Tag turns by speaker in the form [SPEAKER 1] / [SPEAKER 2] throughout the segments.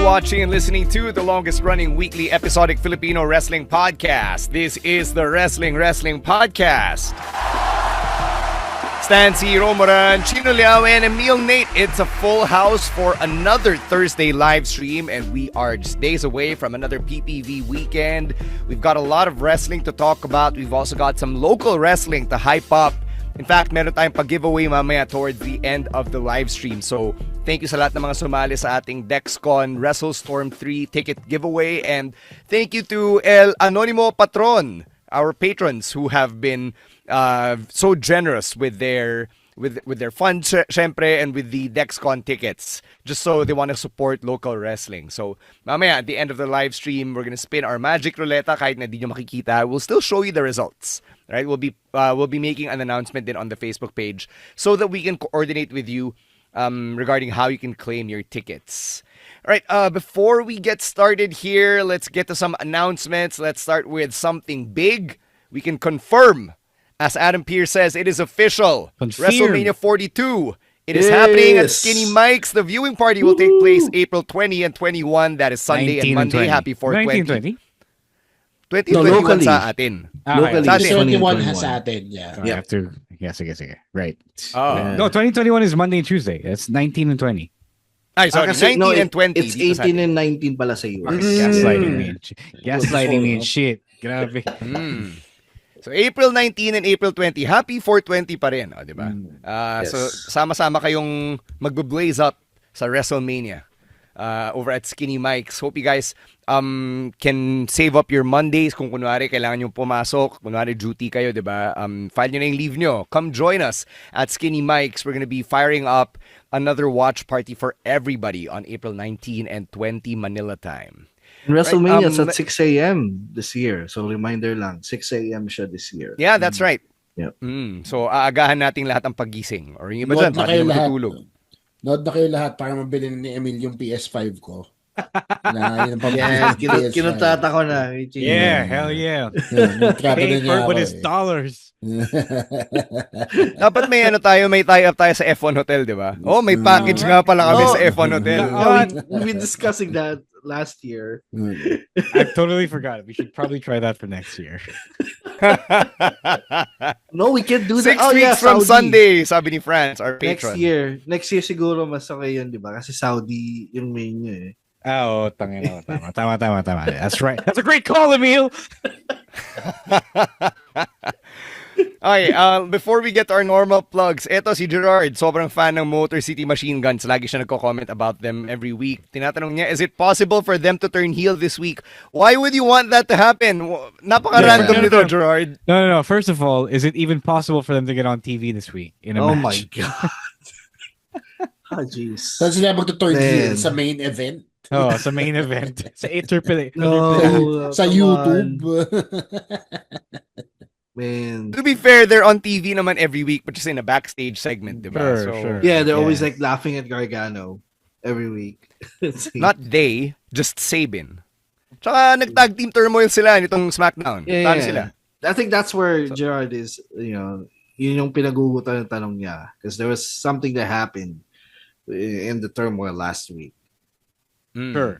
[SPEAKER 1] You're watching and listening to the longest-running weekly episodic Filipino wrestling podcast. This is the Wrestling Podcast. Stancy, Romoran, Chino Liao, and Emil Nate. It's a full house for another Thursday live stream, and we are just days away from another PPV weekend. We've got a lot of wrestling to talk about. We've also got some local wrestling to hype up. In fact, meron tayong pag-giveaway mamaya towards the end of the live stream. So, thank you sa lahat ng mga sumali sa ating DexCon WrestleStorm 3 ticket giveaway. And thank you to El Anonimo Patron, our patrons who have been so generous with their funds, syempre, and with the DexCon tickets, just so they want to support local wrestling. So, mamaya, at the end of the live stream, we're gonna spin our magic roulette. Kahit na di nyo makikita, we'll still show you the results. Right? We'll be making an announcement then on the Facebook page so that we can coordinate with you regarding how you can claim your tickets. All right, before we get started here, let's get to some announcements. Let's start with something big. We can confirm, as Adam Pierce says, it is official.
[SPEAKER 2] Confirmed.
[SPEAKER 1] WrestleMania 42. It is happening at Skinny Mike's. The viewing party will take place April 20 and 21. That is Sunday and Monday. Happy 420. 2021 sa atin.
[SPEAKER 3] Locally,
[SPEAKER 1] sa atin.
[SPEAKER 3] 2021 has sa atin. Yeah.
[SPEAKER 2] I have to. Yes, right.
[SPEAKER 1] Oh.
[SPEAKER 2] No, 2021 is Monday and Tuesday. It's 19 and 20.
[SPEAKER 1] Ay, sorry, 19 and 20.
[SPEAKER 3] It's 18 and 19 pala sa US.
[SPEAKER 2] Gaslighting me and shit. Grabe.
[SPEAKER 1] So, April 19 and April 20. Happy 420 pa rin. Oh, diba?
[SPEAKER 3] Yes.
[SPEAKER 1] So, sama-sama kayong magbe-blaze up sa WrestleMania over at Skinny Mike's. Hope you guys can save up your Mondays kung kunwari kailangan nyo pumasok, kunwari duty kayo, diba? File nyo na yung leave nyo. Come join us at Skinny Mike's. We're gonna be firing up another watch party for everybody on April 19 and 20 Manila time.
[SPEAKER 3] WrestleMania is at 6 a.m. this year. So reminder lang, 6 a.m. siya this year.
[SPEAKER 1] Yeah, that's right.
[SPEAKER 3] Yep.
[SPEAKER 1] So aagahan nating lahat ang pagising. Or yung iba dyan, pati matutulog.
[SPEAKER 4] Nood na kayo lahat para mabili ni Emil yung PS5 ko. Na yun ang
[SPEAKER 3] Kinutata ko na.
[SPEAKER 2] Yeah, hell yeah. Pay for it with his dollars.
[SPEAKER 1] Dapat may may tie-up tayo sa F1 Hotel, di ba? Oh, may package nga pala kami sa F1 Hotel.
[SPEAKER 3] We've been discussing that last year.
[SPEAKER 2] I totally forgot. We should probably try that for next year.
[SPEAKER 3] No, we can't do that.
[SPEAKER 1] 6 weeks from Sunday, sabi ni France, our patron.
[SPEAKER 3] Next year siguro mas okay yun, di ba? Kasi Saudi yung main niya eh.
[SPEAKER 2] Oh, tama. That's right. That's a great call, Emil.
[SPEAKER 1] Okay, before we get to our normal plugs, eto si Gerard, sobrang fan ng Motor City Machine Guns. Lagi siya nagko-comment about them every week. Tinatanong niya, is it possible for them to turn heel this week? Why would you want that to happen? Napaka-random nito, Gerard.
[SPEAKER 2] No. First of all, is it even possible for them to get on TV this week in a match?
[SPEAKER 3] My God. Oh, jeez.
[SPEAKER 4] Saan sila magtuturn heel? Sa main event?
[SPEAKER 2] Oh, sa main event. Sa AAA.
[SPEAKER 3] No,
[SPEAKER 4] sa YouTube.
[SPEAKER 3] Man.
[SPEAKER 1] To be fair, they're on TV naman every week, but just in a backstage segment, diba?
[SPEAKER 2] Sure.
[SPEAKER 3] Yeah, they're always like laughing at Gargano every week.
[SPEAKER 1] Not they, just Sabin. Tsaka nag-tag team turmoil sila nitong SmackDown.
[SPEAKER 3] Yeah.
[SPEAKER 1] Sila.
[SPEAKER 3] I think that's where Gerard is, yun yung pinagugutan ng tanong niya. Because there was something that happened in the turmoil last week.
[SPEAKER 2] Sure.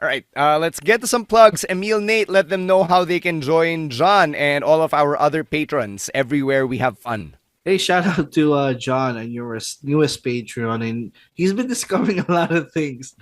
[SPEAKER 1] All right, let's get to some plugs. Emil, Nate, let them know how they can join John and all of our other patrons everywhere we have fun.
[SPEAKER 3] Hey, shout out to John, and your newest Patreon, and he's been discovering a lot of things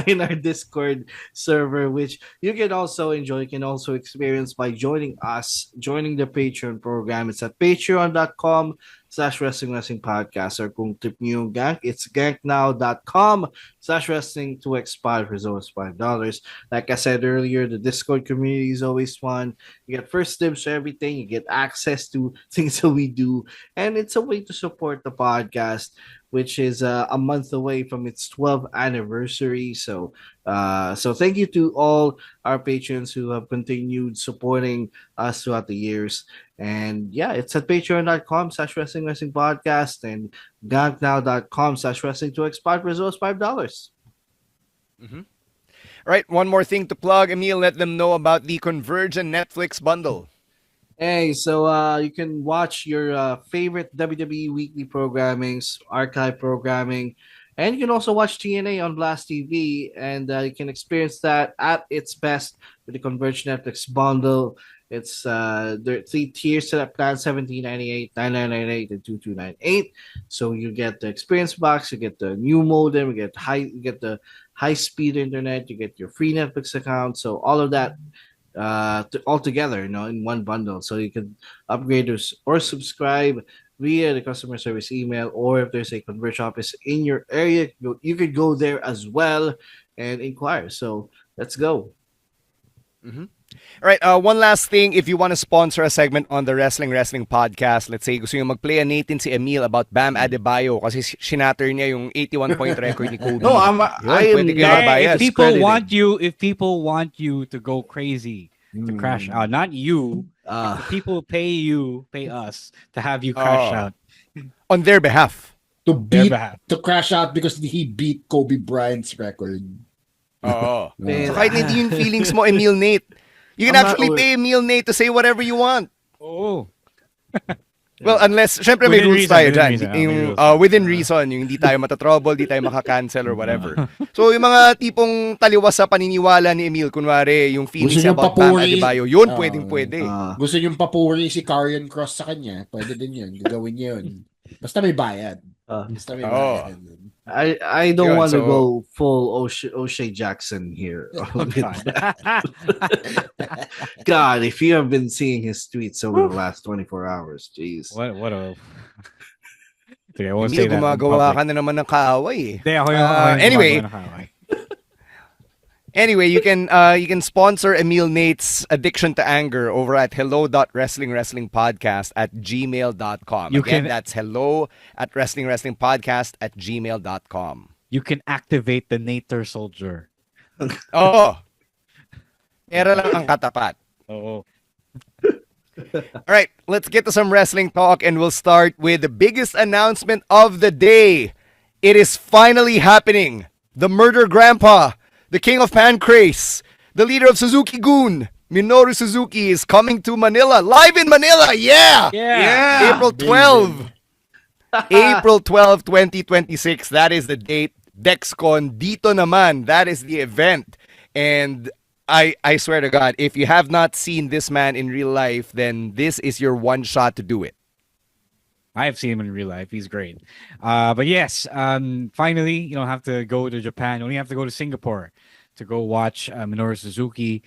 [SPEAKER 3] in our Discord server, which you can also enjoy. You can also experience by joining the Patreon program. It's at patreon.com/wrestling podcast, or kung tip nyo yung gank, it's ganknow.com/wrestling2xpod for those $5. Like I said earlier, the Discord community is always fun. You get first dibs to everything. You get access to things that we do. And it's a way to support the podcast, which is a month away from its 12th anniversary. So thank you to all our patrons who have continued supporting us throughout the years. And yeah, it's at patreon.com/wrestling podcast and ganknow.com/wrestling2xpod for those $5.
[SPEAKER 1] All right, one more thing to plug. Emil, let them know about the Converge and Netflix bundle.
[SPEAKER 3] Hey, so you can watch your favorite WWE weekly programmings, archive programming, And you can also watch TNA on Blast TV, and you can experience that at its best with the Converge Netflix bundle. It's there are 3 tiers to that plan: 17.98, 99.98, and 22.98. So you get the experience box, you get the new modem, you get the high speed internet, you get your free Netflix account. So all of that all together, in one bundle. So you can upgrade or subscribe via the customer service email, or if there's a Converge office in your area, you could go there as well and inquire. So let's go.
[SPEAKER 1] Mm-hmm. All right, one last thing. If you want to sponsor a segment on the Wrestling Podcast, let's say gusto nyo mag-play natin si Emil about Bam Adebayo kasi shinatter niya yung 81-point record ni Kobe.
[SPEAKER 3] No,
[SPEAKER 1] pwede kayo mabayad.
[SPEAKER 2] If people want you to go crazy, to crash out, not you, if people pay us to have you crash out
[SPEAKER 1] on their behalf.
[SPEAKER 4] To crash out because he beat Kobe Bryant's record.
[SPEAKER 1] Oo. So kahit hindi yung feelings mo, Emil Nate, you can actually pay Emil Nate to say whatever you want.
[SPEAKER 2] Oh.
[SPEAKER 1] Well, unless, syempre may rules tayo dyan. Within reason, yung hindi tayo matatrouble, hindi tayo maka-cancel or whatever. So, yung mga tipong taliwas sa paniniwala ni Emil, kunwari, yung feelings about Bam Adebayo, yun pwedeng-pwede.
[SPEAKER 4] Gusto niyong papuri si Karrion Kross sa kanya, pwede din yun. Gagawin niyo yun. Basta may bayad. Bayad.
[SPEAKER 3] I don't want to go full O'Shea Jackson here. God, if you have been seeing his tweets over the last 24 hours, jeez.
[SPEAKER 2] What a... Okay, I won't
[SPEAKER 1] say that. Gumagawa ka na naman ng kaaway. Anyway, you can sponsor Emil Nate's Addiction to Anger over at hello.wrestlingpodcast@gmail.com. That's hello@wrestlingpodcast@gmail.com.
[SPEAKER 2] You can activate the Nater Soldier.
[SPEAKER 1] Oo. Pera lang ang katapat.
[SPEAKER 2] Oo.
[SPEAKER 1] All right, let's get to some wrestling talk, and we'll start with the biggest announcement of the day. It is finally happening. The Murder Grandpa, the King of Pancrase, the leader of Suzuki-gun, Minoru Suzuki, is coming to Manila, live in Manila. Yeah. April 12. April 12, 2026. That is the date. DexCon dito naman. That is the event. And I swear to God, if you have not seen this man in real life, then this is your one shot to do it.
[SPEAKER 2] I've seen him in real life. He's great. But yes, finally, you don't have to go to Japan. You only have to go to Singapore to go watch Minoru Suzuki.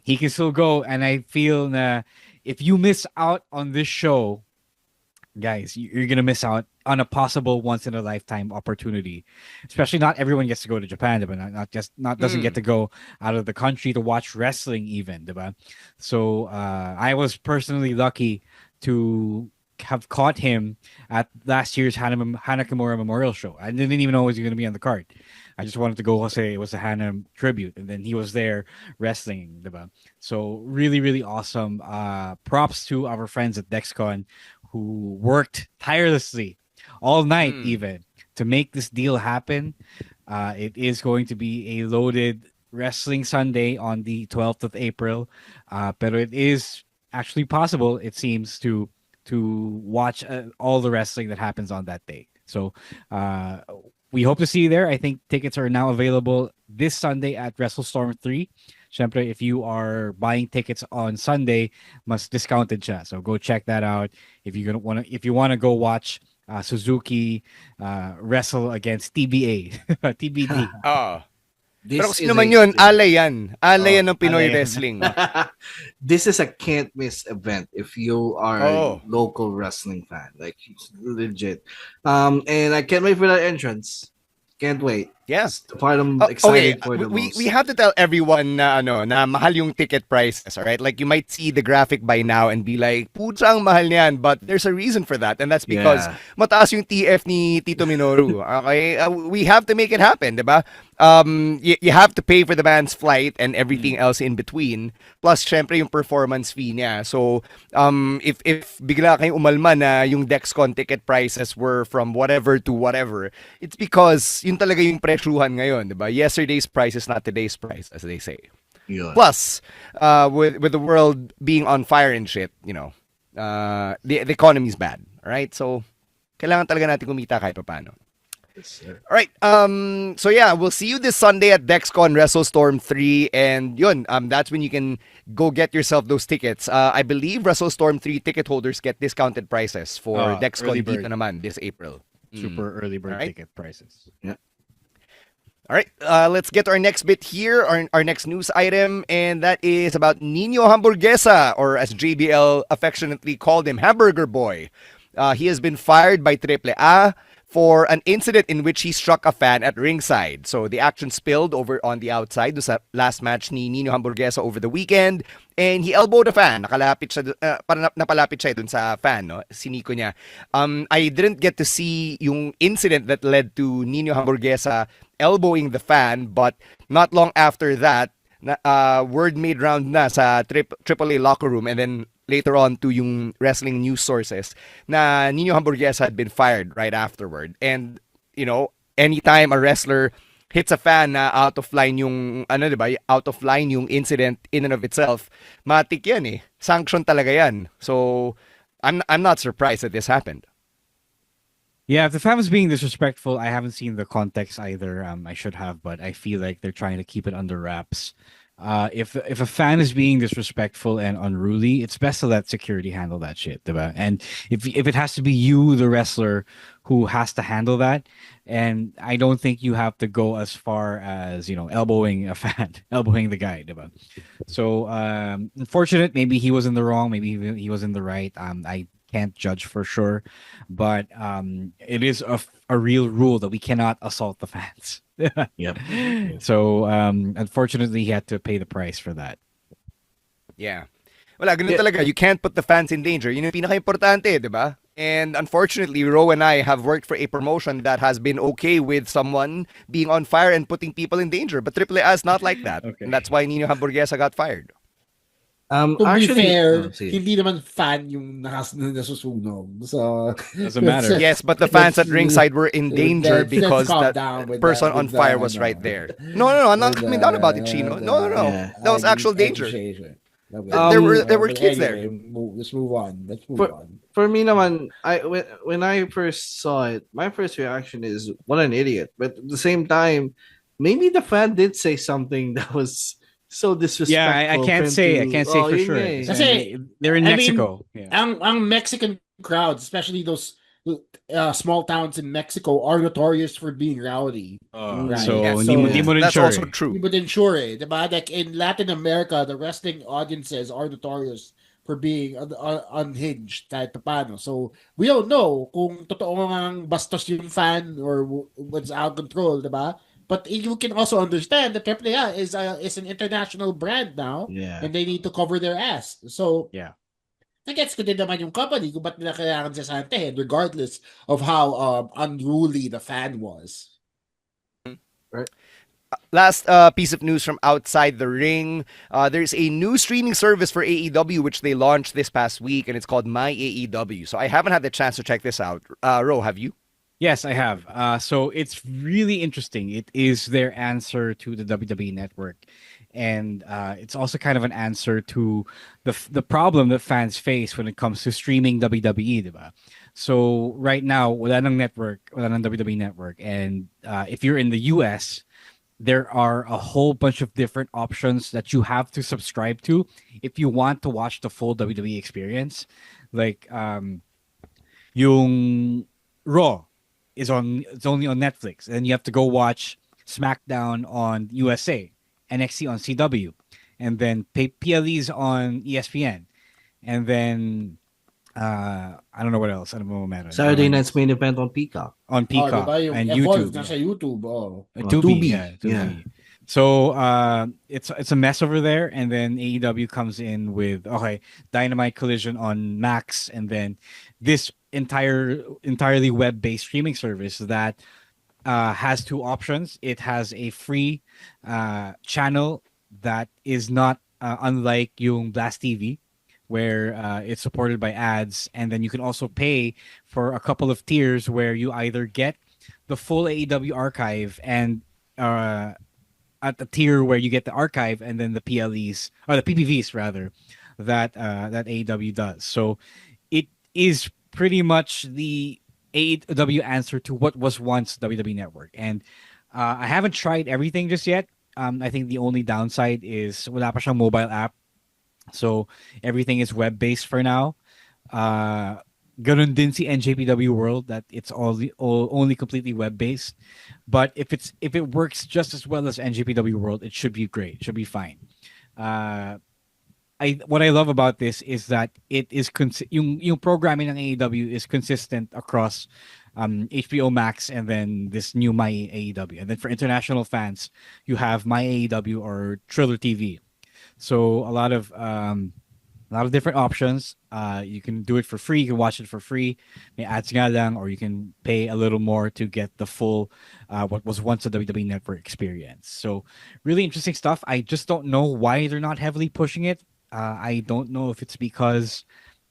[SPEAKER 2] He can still go. And I feel if you miss out on this show, guys, you're going to miss out on a possible once-in-a-lifetime opportunity. Especially not everyone gets to go to Japan, but doesn't get to go out of the country to watch wrestling even. Diba? So I was personally lucky to have caught him at last year's Hana Kimura Memorial Show. I didn't even know he was going to be on the card. I just wanted to go say it was a Hana tribute, and then he was there wrestling. Diba? So really, really awesome. Props to our friends at DexCon who worked tirelessly all night even to make this deal happen. It is going to be a loaded Wrestling Sunday on the 12th of April. But it is actually possible, it seems, to watch all the wrestling that happens on that day. So we hope to see you there. I think tickets are now available this Sunday at WrestleStorm 3. Siyempre, if you are buying tickets on Sunday, mas discounted siya. So go check that out if you want to go watch Suzuki wrestle against TBA, TBD.
[SPEAKER 1] Pero kasi naman yun, alay yan. Alay yan ng Pinoy wrestling.
[SPEAKER 3] This is a can't miss event if you are a local wrestling fan. Like, legit. And I can't wait for that entrance. Can't wait.
[SPEAKER 1] Yes.
[SPEAKER 3] The part I'm excited for the most.
[SPEAKER 1] We have to tell everyone na mahal yung ticket prices, all right? Like, you might see the graphic by now and be like, pucha ang mahal niyan, but there's a reason for that, and that's because mataas yung TF ni Tito Minoru. Okay? We have to make it happen, diba? You have to pay for the band's flight and everything else in between. Plus, syempre, yung performance fee niya. So, if bigla kayong umalma na yung DexCon ticket prices were from whatever to whatever, it's because yun talaga yung presyuhan ngayon, diba? Yesterday's price is not today's price, as they say.
[SPEAKER 3] Yeah.
[SPEAKER 1] Plus, with the world being on fire and shit, the economy's bad. All right? So, kailangan talaga natin kumita kahit paano. All right. So yeah, we'll see you this Sunday at DexCon WrestleStorm 3, and yun. That's when you can go get yourself those tickets. I believe WrestleStorm 3 ticket holders get discounted prices for
[SPEAKER 2] Early
[SPEAKER 1] DexCon
[SPEAKER 2] bird.
[SPEAKER 1] dito naman this April.
[SPEAKER 2] Super early bird
[SPEAKER 1] Alright.
[SPEAKER 2] ticket prices.
[SPEAKER 1] All right, let's get to our next bit here, our next news item, and that is about Nino Hamburguesa, or as JBL affectionately called him, Hamburger Boy. He has been fired by AAA for an incident in which he struck a fan at ringside. So the action spilled over on the outside sa last match ni Nino Hamburguesa over the weekend, and he elbowed a fan. Nakalapit siya, napalapit siya dun sa fan, no? Siniko niya. I didn't get to see yung incident that led to Nino Hamburguesa elbowing the fan, but not long after that, word made round na sa AAA locker room, and then later on to yung wrestling news sources na Nino Hamburguesa had been fired right afterward. And, you know, anytime a wrestler hits a fan na out of line yung, diba, out of line yung incident in and of itself, matik yan eh. Sanction talaga yan. So, I'm not surprised that this happened.
[SPEAKER 2] Yeah, if the fan was being disrespectful, I haven't seen the context either. I should have, but I feel like they're trying to keep it under wraps. If a fan is being disrespectful and unruly, it's best to let security handle that shit, diba? And if it has to be you, the wrestler, who has to handle that, and I don't think you have to go as far as, you know, elbowing a fan, elbowing the guy, diba? So unfortunate. Maybe he was in the wrong. Maybe he was in the right. I can't judge for sure, but it is a real rule that we cannot assault the fans.
[SPEAKER 3] Yep.
[SPEAKER 2] So unfortunately, he had to pay the price for that.
[SPEAKER 1] Yeah. Wala, ganun talaga. You can't put the fans in danger. Yun yung pinaka-importante, di ba? And unfortunately, Ro and I have worked for a promotion that has been okay with someone being on fire and putting people in danger. But AAA is not like that.
[SPEAKER 2] Okay.
[SPEAKER 1] And that's why Nino Hamburguesa got fired.
[SPEAKER 4] To
[SPEAKER 3] Actually,
[SPEAKER 4] be fair,
[SPEAKER 3] sige.
[SPEAKER 4] hindi naman fan yung nasusunog. So,
[SPEAKER 2] Doesn't matter.
[SPEAKER 1] Yes, but the fans at ringside were in danger
[SPEAKER 4] let's
[SPEAKER 1] because
[SPEAKER 4] calm
[SPEAKER 1] that
[SPEAKER 4] down with
[SPEAKER 1] person
[SPEAKER 4] that-
[SPEAKER 1] on
[SPEAKER 4] with
[SPEAKER 1] fire
[SPEAKER 4] that,
[SPEAKER 1] was
[SPEAKER 4] ano.
[SPEAKER 1] right there. No, I'm not coming down about it, Chino. No.
[SPEAKER 3] Yeah.
[SPEAKER 1] That was actual danger.
[SPEAKER 3] There
[SPEAKER 1] were kids there.
[SPEAKER 4] Let's move on.
[SPEAKER 3] For me naman, when I first saw it, my first reaction is what an idiot. But at the same time, maybe the fan did say something that was so disrespectful.
[SPEAKER 2] Yeah, I can't say
[SPEAKER 3] Oh,
[SPEAKER 2] for
[SPEAKER 3] yun
[SPEAKER 2] sure.
[SPEAKER 3] nga eh.
[SPEAKER 4] Kasi,
[SPEAKER 2] They're in
[SPEAKER 4] I mean,
[SPEAKER 2] Mexico. Yeah.
[SPEAKER 4] Ang Mexican crowds, especially those small towns in Mexico, are notorious for being rowdy. Right.
[SPEAKER 2] So,
[SPEAKER 1] Yeah,
[SPEAKER 2] hindi mo rin
[SPEAKER 1] that's
[SPEAKER 2] sure
[SPEAKER 1] also
[SPEAKER 2] eh.
[SPEAKER 1] true.
[SPEAKER 4] But then sure, diba? Like in Latin America, the wrestling audiences are notorious for being unhinged kahit paano. So, we don't know kung totoo ngang bastos yung fan or what's out of control, diba? But you can also understand that AAA is an international brand now,
[SPEAKER 3] Yeah.
[SPEAKER 4] and they need to cover their ass. So,
[SPEAKER 2] Yeah.
[SPEAKER 4] nagets ko din naman yung company kung ba't nila kailangan sasantehin regardless of how unruly the fan was.
[SPEAKER 1] Last piece of news from outside the ring. There's a new streaming service for AEW which they launched this past week, and it's called My AEW. So I haven't had the chance to check this out. Ro, have you?
[SPEAKER 2] Yes, I have. So it's really interesting. It is their answer to the WWE Network, and it's also kind of an answer to the problem that fans face when it comes to streaming WWE, diba? So right now, wala nang WWE Network, and if you're in the US, there are a whole bunch of different options that you have to subscribe to if you want to watch the full WWE experience. Like yung Raw it's only on Netflix, and you have to go watch SmackDown on USA, NXT on CW, and then PLEs on ESPN, and then I don't know what else. I don't know what matters.
[SPEAKER 3] Saturday night's main event on Peacock.
[SPEAKER 2] On Peacock
[SPEAKER 4] diba? Yung
[SPEAKER 2] and
[SPEAKER 4] Evolve
[SPEAKER 2] YouTube.
[SPEAKER 4] nasa YouTube. Oh.
[SPEAKER 2] Tubi,
[SPEAKER 3] Tubi. Yeah.
[SPEAKER 2] So it's a mess over there, and then AEW comes in with Dynamite Collision on Max, and then this entirely web-based streaming service that has two options. It has a free channel that is not unlike yung Blast TV, where it's supported by ads, and then you can also pay for a couple of tiers where you either get the full AEW archive and at the tier where you get the archive and then the PLEs or the PPVs rather that AEW does. So it is pretty much the AEW answer to what was once WWE Network. And I haven't tried everything just yet. I think the only downside is wala pa siyang mobile app. So everything is web-based for now. Ganun din si NJPW World, that it's only completely web-based. But if it works just as well as NJPW World, it should be great. It should be fine. What I love about this is that it is yung programming ng AEW is consistent across HBO Max and then this new My AEW. And then for international fans, you have My AEW or Triller TV. So a lot of different options. You can do it for free. You can watch it for free. May ads nga lang, or you can pay a little more to get the full what was once a WWE Network experience. So really interesting stuff. I just don't know why they're not heavily pushing it. I don't know if it's because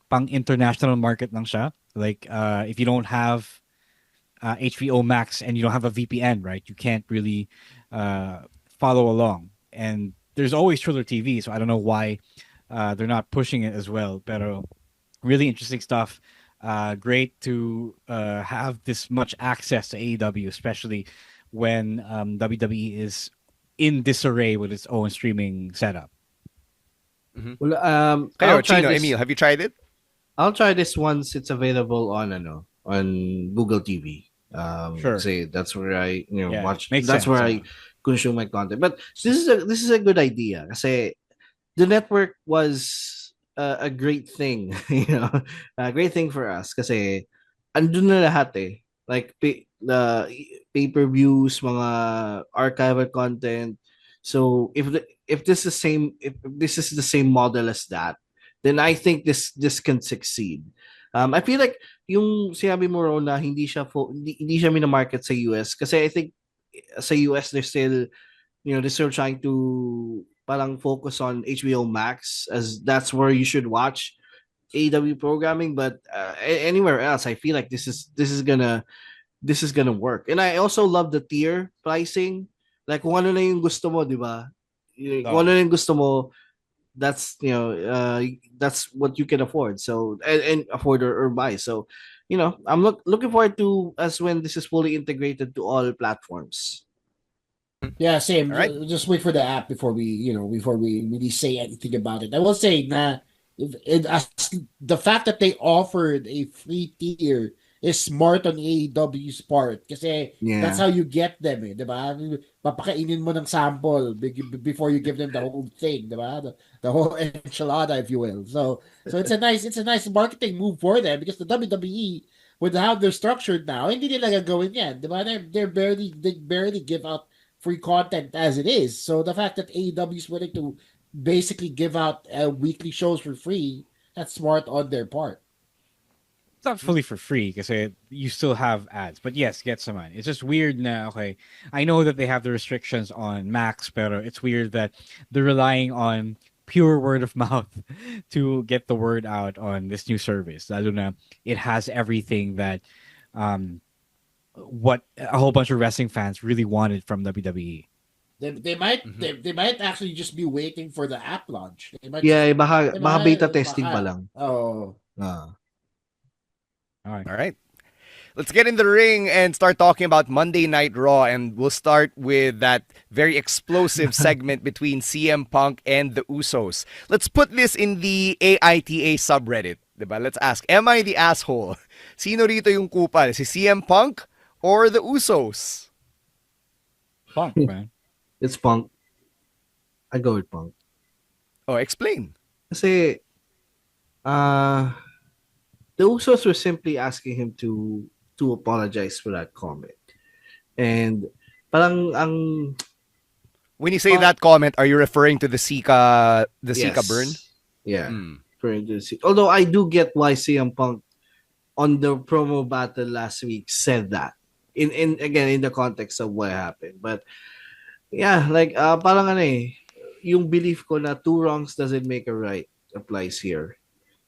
[SPEAKER 2] pang international market lang siya. Like if you don't have HBO Max and you don't have a VPN, right? You can't really follow along. And there's always Triller TV, so I don't know why they're not pushing it as well. Pero really interesting stuff. Great to have this much access to AEW, especially when WWE is in disarray with its own streaming setup.
[SPEAKER 3] Well,
[SPEAKER 1] Kayo,
[SPEAKER 3] I'll try
[SPEAKER 1] Chino,
[SPEAKER 3] this.
[SPEAKER 1] Emil, have you tried it?
[SPEAKER 3] I'll try this once it's available on Google TV.
[SPEAKER 2] Sure.
[SPEAKER 3] Say that's where I
[SPEAKER 2] Yeah,
[SPEAKER 3] watch.
[SPEAKER 2] makes
[SPEAKER 3] That's
[SPEAKER 2] sense,
[SPEAKER 3] where
[SPEAKER 2] yeah.
[SPEAKER 3] I consume my content. But this is a good idea. Kasi the network was a great thing, a great thing for us. Kasi andun na lahat eh. Like the pay-per-views, mga archival content. So if this is the same model as that, then I think this can succeed. I feel like yung sinabi mo Ron, na hindi siya minamarket sa US kasi I think sa US they're still trying to parang focus on HBO Max as that's where you should watch AEW programming, but anywhere else I feel like this is gonna work. And I also love the tier pricing. Like kung ano na yung gusto mo, di ba? Kung ano na yung gusto mo, that's that's what you can afford. So and afford or buy. So I'm looking forward to as when this is fully integrated to all platforms.
[SPEAKER 4] Yeah, same.
[SPEAKER 1] All right.
[SPEAKER 4] Just wait for the app before we really say anything about it. I will say na as the fact that they offered a free tier is smart on AEW's part kasi that's
[SPEAKER 3] Yeah.
[SPEAKER 4] how you get them eh, 'di ba? Papakainin mo ng sample before you give them the whole thing, 'di ba? The whole enchilada if you will. So it's a nice marketing move for them because the WWE with how they're structured now, hindi nila gagawin 'yan, 'di ba? They barely give out free content as it is. So the fact that AEW is willing to basically give out weekly shows for free, that's smart on their part.
[SPEAKER 2] It's not fully for free because you still have ads. But yes, get some money. It's just weird now. Okay, I know that they have the restrictions on Max, but it's weird that they're relying on pure word of mouth to get the word out on this new service. Lalo na it has everything that what a whole bunch of wrestling fans really wanted from WWE.
[SPEAKER 4] They might actually just be waiting for the app launch. They might
[SPEAKER 3] Yeah,
[SPEAKER 4] just,
[SPEAKER 3] baka beta testing pa lang.
[SPEAKER 4] Oh.
[SPEAKER 2] All right.
[SPEAKER 1] All right. Let's get in the ring and start talking about Monday Night Raw. And we'll start with that very explosive segment between CM Punk and the Usos. Let's put this in the AITA subreddit. Diba? Let's ask, am I the asshole? Sino rito yung kupal? Si CM Punk or the Usos?
[SPEAKER 2] Punk, man.
[SPEAKER 3] It's Punk. I go with Punk.
[SPEAKER 1] Oh, explain.
[SPEAKER 3] Kasi the Usos were simply asking him to apologize for that comment. And parang ang
[SPEAKER 1] When you say that comment, are you referring to the Sika burn?
[SPEAKER 3] Yeah. Referring to although I do get why CM Punk on the promo battle last week said that. In again in the context of what happened. But yeah, like parang yung belief ko na two wrongs doesn't make a right applies here.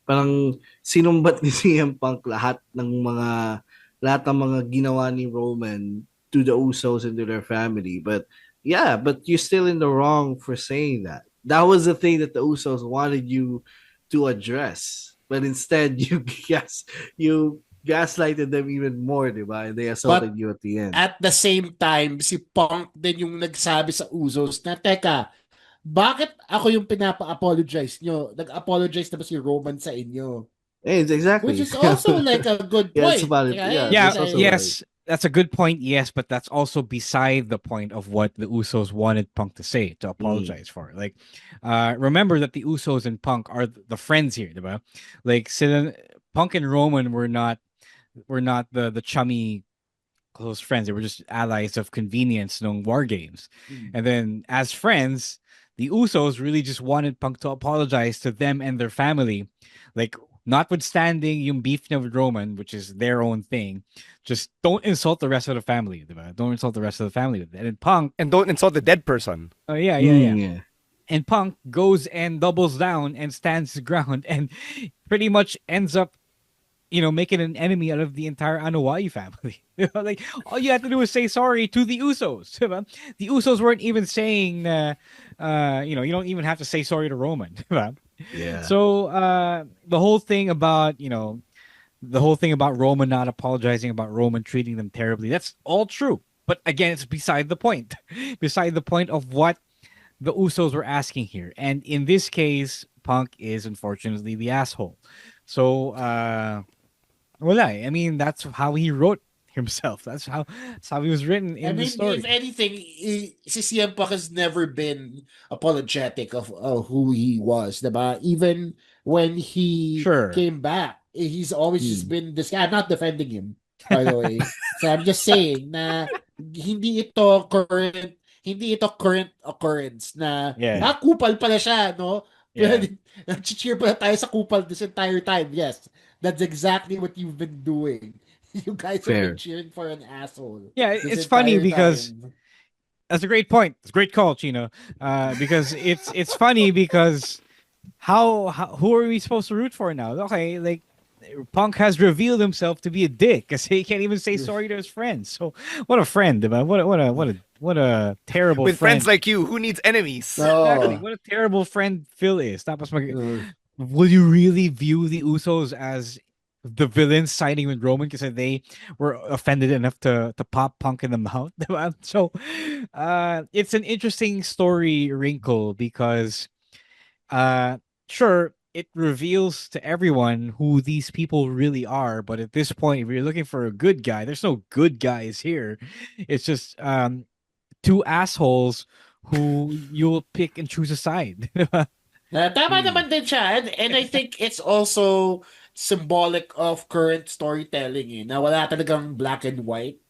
[SPEAKER 3] Parang sinumbat ni CM Punk lahat ng mga ginawa ni Roman to the Usos and to their family. But yeah, but you're still in the wrong for saying that. That was the thing that the Usos wanted you to address. But instead you gaslighted them even more, di ba? And they assaulted you at the end.
[SPEAKER 4] At the same time, si Punk din yung nagsabi sa Usos na, teka, bakit ako yung pinapa-apologize nyo? Nag-apologize na ba si Roman sa inyo? Which
[SPEAKER 3] Exactly.
[SPEAKER 4] is also like a good
[SPEAKER 3] Yeah, it's
[SPEAKER 4] point.
[SPEAKER 3] valid.
[SPEAKER 4] Right?
[SPEAKER 3] Yeah,
[SPEAKER 2] Yeah,
[SPEAKER 3] that's also
[SPEAKER 2] yes, that's a good point. Yes, but that's also beside the point of what the Usos wanted Punk to say, to apologize for. Like, remember that the Usos and Punk are the friends here, diba? Like, Punk and Roman were not the chummy close friends. They were just allies of convenience in war games. And then as friends, the Usos really just wanted Punk to apologize to them and their family. Like, notwithstanding yung beef niya with Roman, which is their own thing, just don't insult the rest of the family, diba? Don't insult the rest of the family with it. And Punk,
[SPEAKER 1] And don't insult the dead person.
[SPEAKER 2] oh yeah.
[SPEAKER 3] yeah.
[SPEAKER 2] And Punk goes and doubles down and stands his ground and pretty much ends up, making an enemy out of the entire Anoa'i family. Like, all you have to do is say sorry to the Usos. Diba? The Usos weren't even saying, you don't even have to say sorry to Roman. Diba?
[SPEAKER 3] Yeah.
[SPEAKER 2] So the whole thing about Roman not apologizing, about Roman treating them terribly, that's all true. But again, it's beside the point. Beside the point of what the Usos were asking here. And in this case, Punk is unfortunately the asshole. So wala. I mean, that's how he wrote himself. That's how he was written in the story.
[SPEAKER 4] If anything, si CM Punk has never been apologetic of who he was, diba? Even when he
[SPEAKER 2] Sure.
[SPEAKER 4] came back, he's always just been this guy. I'm not defending him, by the way. So I'm just saying na hindi ito current occurrence na kupal pala siya, no?
[SPEAKER 2] Yeah.
[SPEAKER 4] Nag-cheer pala tayo sa kupal this entire time. Yes, that's exactly what you've been doing. You guys have been cheering for an asshole.
[SPEAKER 2] Yeah, it's funny because that's a great point. It's a great call, Chino. Because it's funny because how who are we supposed to root for now? Okay, like Punk has revealed himself to be a dick because he can't even say sorry to his friends. So what a friend, what a terrible
[SPEAKER 1] With
[SPEAKER 2] friend.
[SPEAKER 1] friends like you, who needs enemies?
[SPEAKER 2] Exactly. What a terrible friend Phil is. Will you really view the Usos as the villains siding with Roman because they were offended enough to pop Punk in the mouth? So it's an interesting story wrinkle because sure, it reveals to everyone who these people really are, but at this point, if you're looking for a good guy, there's no good guys here. It's just two assholes who you'll pick and choose a side.
[SPEAKER 4] Tama naman din siya. And I think it's also symbolic of current storytelling na wala talagang black and white.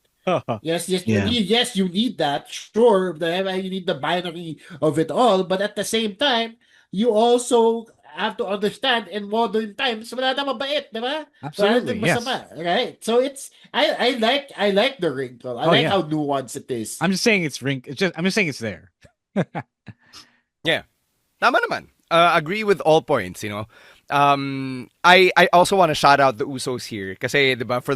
[SPEAKER 4] Yes, you need that. Sure, you need the binary of it all, but at the same time, you also have to understand in modern times wala na mabait, di ba?
[SPEAKER 2] Absolutely, yes.
[SPEAKER 4] Right? So it's I like the wrinkle. I like how nuanced it is.
[SPEAKER 2] I'm just saying it's I'm just saying it's there.
[SPEAKER 1] Yeah. Tama naman. Agree with all points, I also want to shout out the Usos here kasi diba, for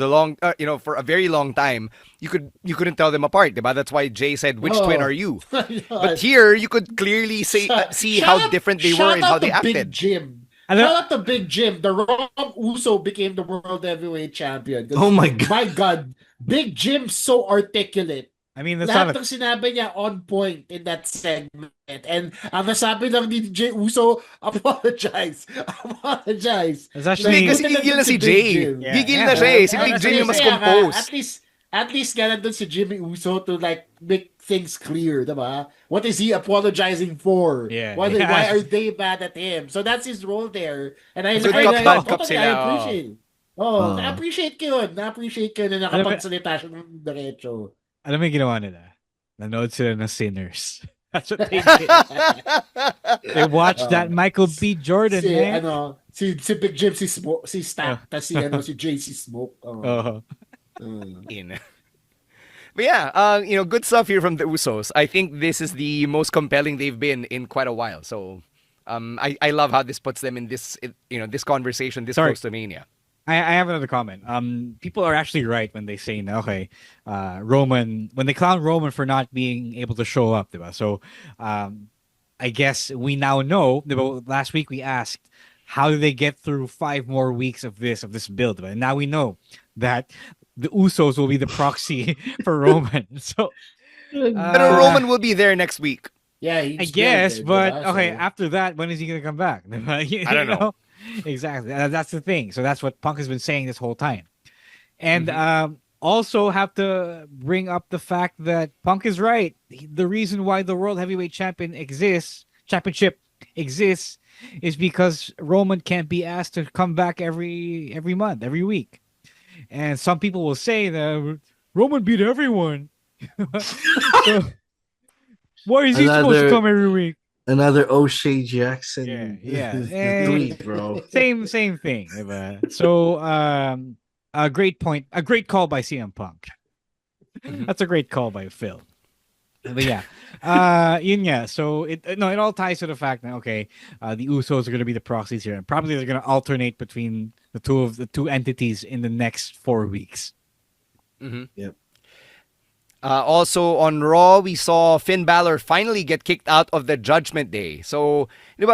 [SPEAKER 1] for a very long time you couldn't tell them apart, diba? That's why Jay said, which twin are you? But here you could clearly see how different they were and how they acted.
[SPEAKER 4] Big Jim. Shout out to Big Jim. The Rob Uso became the world heavyweight champion.
[SPEAKER 3] Oh my god.
[SPEAKER 4] My god. Big Jim so articulate.
[SPEAKER 2] I mean, that's
[SPEAKER 4] lahat ng sinabi niya on point in that segment. And ang nasabi lang ni Jay Uso, apologize.
[SPEAKER 2] It's actually...
[SPEAKER 1] Kasi gigil na si Jay. Gigil na siya Si Big Jim yung mas composed.
[SPEAKER 4] At least ganun dun si Jimmy Uso to make things clear, diba? What is he apologizing for?
[SPEAKER 2] Yeah.
[SPEAKER 4] Why are they mad at him? So that's his role there. And I appreciate. Na-appreciate ko yun. Na-appreciate ko na nakapagsalita siya ng diretso.
[SPEAKER 2] Alam mo yung ginawa nila? Nanood sila ng Sinners. That's what they did. They watched that Michael B. Jordan, man.
[SPEAKER 4] Si Big Jim, si Stack, tas si Jay, si Smoke.
[SPEAKER 1] But yeah, good stuff here from the Usos. I think this is the most compelling they've been in quite a while. So, I love how this puts them in this, this conversation, this close to Mania.
[SPEAKER 2] I have another comment. People are actually right when they say, okay, Roman, when they clown Roman for not being able to show up, diba? So, I guess we now know, diba? Last week we asked how do they get through 5 more weeks of this build? And now we know that the Usos will be the proxy for Roman. So
[SPEAKER 1] But
[SPEAKER 2] uh,
[SPEAKER 1] Roman will be there next week.
[SPEAKER 4] Yeah,
[SPEAKER 2] I
[SPEAKER 4] he's
[SPEAKER 2] guess,
[SPEAKER 4] built,
[SPEAKER 2] but
[SPEAKER 4] diba?
[SPEAKER 2] okay,
[SPEAKER 4] So,
[SPEAKER 2] after that, when is he gonna come back?
[SPEAKER 1] I don't know.
[SPEAKER 2] Exactly. That's the thing. So that's what Punk has been saying this whole time. And
[SPEAKER 1] Mhm.
[SPEAKER 2] also have to bring up the fact that Punk is right. The reason why the World Heavyweight Championship exists, is because Roman can't be asked to come back every month, every week. And some people will say that Roman beat everyone. So why is he supposed to
[SPEAKER 3] Another
[SPEAKER 2] come every week?
[SPEAKER 3] another O'Shea
[SPEAKER 2] Yeah,
[SPEAKER 3] Jackson
[SPEAKER 2] yeah.
[SPEAKER 3] tweet, bro.
[SPEAKER 2] Same thing. Diba? So a great point, a great call by CM Punk.
[SPEAKER 1] Mhm.
[SPEAKER 2] That's a great call by Phil. But yeah, yun yeah. So it all ties to the fact that okay, the Usos are going to be the proxies here, and probably they're going to alternate between the two entities in the next 4 weeks.
[SPEAKER 1] Mhm.
[SPEAKER 3] Yep.
[SPEAKER 1] Also on Raw, we saw Finn Balor finally get kicked out of the Judgment Day. So,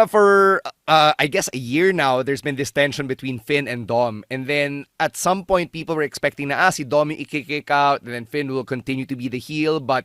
[SPEAKER 1] for I guess a year now, there's been this tension between Finn and Dom. And then at some point, people were expecting na si Dom yung kick out, and then Finn will continue to be the heel. But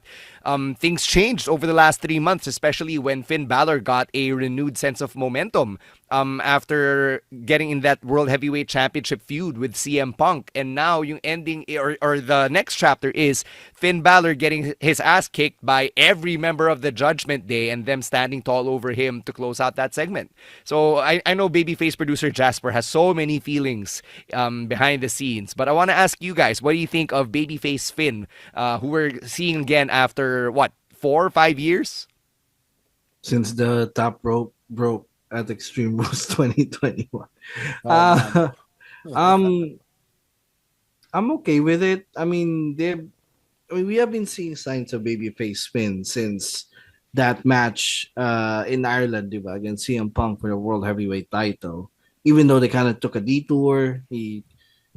[SPEAKER 1] things changed over the last 3 months, especially when Finn Balor got a renewed sense of momentum after getting in that World Heavyweight Championship feud with CM Punk. And now yung ending or the next chapter is Finn Balor getting his ass kicked by every member of the Judgment Day and them standing tall over him to close out that segment. So I know babyface producer Jasper has so many feelings behind the scenes, but I want to ask you guys, what do you think of babyface Finn, who we're seeing again after what, 4 or 5 years?
[SPEAKER 3] Since the top rope broke at Extreme Rules 2021.
[SPEAKER 4] oh man.
[SPEAKER 3] Uh, um, I'm okay with it. We have been seeing signs of babyface spin since that match in Ireland, diba, against CM Punk for the World Heavyweight title. Even though they kind of took a detour, he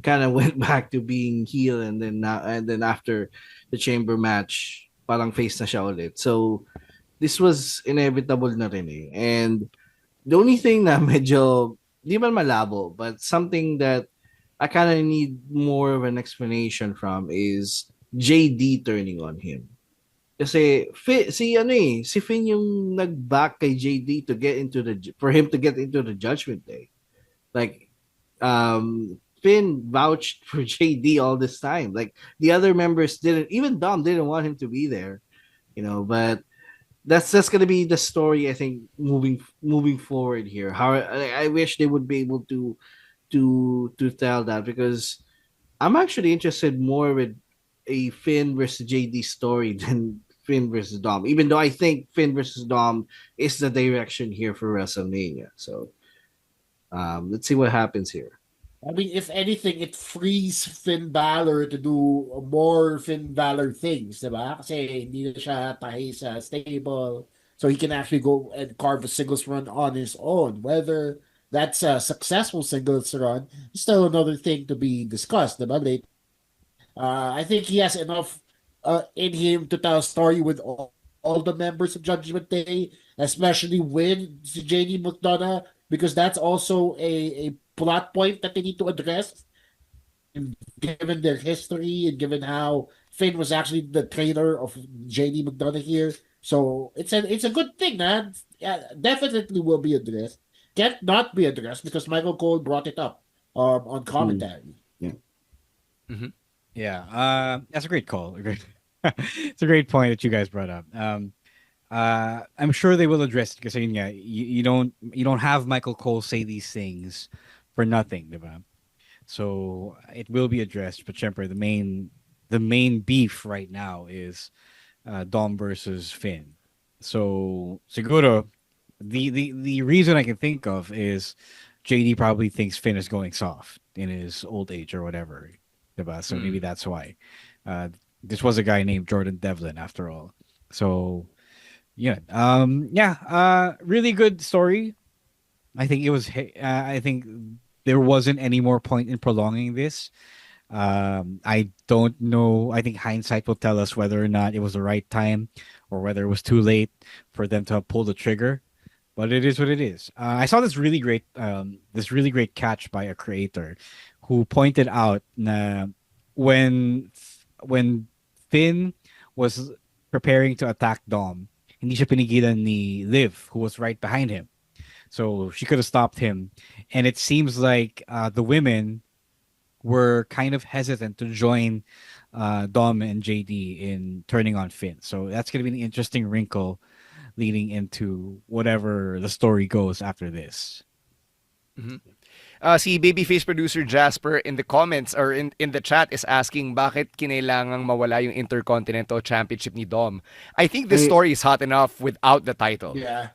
[SPEAKER 3] kind of went back to being heel, and then after the chamber match, parang face na siya ulit. So this was inevitable na rin eh. And the only thing na medyo di man malabo, but something that I kind of need more of an explanation from is JD turning on him. Kasi si Finn yung nag-back kay JD to get into for him to get into the Judgment Day. Like Finn vouched for JD all this time. Like the other members didn't, even Dom didn't want him to be there, but that's gonna be the story, I think, moving forward here. How I wish they would be able to tell that, because I'm actually interested more with a Finn versus JD story than Finn versus Dom. Even though I think Finn versus Dom is the direction here for WrestleMania. So let's see what happens here.
[SPEAKER 4] I mean, if anything, it frees Finn Balor to do more Finn Balor things, diba? Kasi hindi na siya tahi sa stable. So he can actually go and carve a singles run on his own. Whether that's a successful singles run is still another thing to be discussed, diba? I think he has enough in him to tell a story with all the members of Judgment Day, especially with JD McDonough, because that's also a plot point that they need to address, given their history and given how Finn was actually the trainer of JD McDonough here. So it's a good thing, man. Yeah, definitely will be addressed. Can't not be addressed because Michael Cole brought it up on
[SPEAKER 3] Mm,
[SPEAKER 4] commentary.
[SPEAKER 3] yeah.
[SPEAKER 1] Mhm.
[SPEAKER 2] Yeah, that's a great call. It's a great point that you guys brought up. I'm sure they will address it because yeah, you don't have Michael Cole say these things for nothing, diba? So it will be addressed. But Chemper, the main beef right now is Dom versus Finn. So Seguro, the reason I can think of is JD probably thinks Finn is going soft in his old age or whatever, diba? So maybe
[SPEAKER 1] Mm.
[SPEAKER 2] that's why. Uh, this was a guy named Jordan Devlin after all. So really good story. I think I think there wasn't any more point in prolonging this. I don't know. I think hindsight will tell us whether or not it was the right time or whether it was too late for them to pull the trigger. but it is what it is. I saw this really great catch by a creator who pointed out na when Finn was preparing to attack Dom, hindi siya pinigilan ni Liv, who was right behind him. So she could have stopped him. And it seems like the women were kind of hesitant to join Dom and JD in turning on Finn. So that's going to be an interesting wrinkle leading into whatever the story goes after this.
[SPEAKER 1] Si Babyface producer Jasper in the comments or in the chat is asking bakit kinailangang mawala yung Intercontinental Championship ni Dom. I think this story is hot enough without the title.
[SPEAKER 4] Yeah.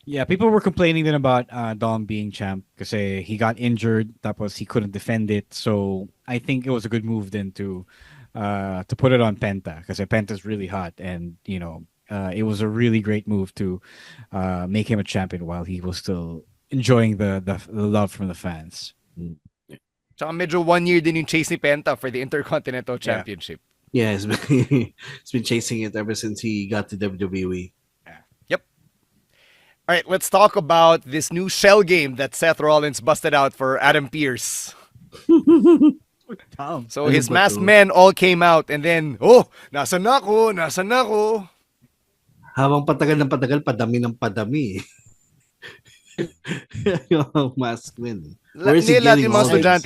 [SPEAKER 2] Yeah, people were complaining then about Dom being champ because he got injured, tapos he couldn't defend it. So I think it was a good move then to put it on Penta because Penta's really hot, and it was a really great move to make him a champion while he was still enjoying the love from the fans.
[SPEAKER 1] Tsaka medyo 1 year din yung chase ni Penta for the Intercontinental Championship.
[SPEAKER 3] Yeah, he's been chasing it ever since he got to WWE.
[SPEAKER 1] All right, let's talk about this new shell game that Seth Rollins busted out for Adam Pearce. So his masked men all came out and then, nasa na ako.
[SPEAKER 3] Habang patagal ng patagal, padami ng padami. Yung masked men. Where is he getting all this?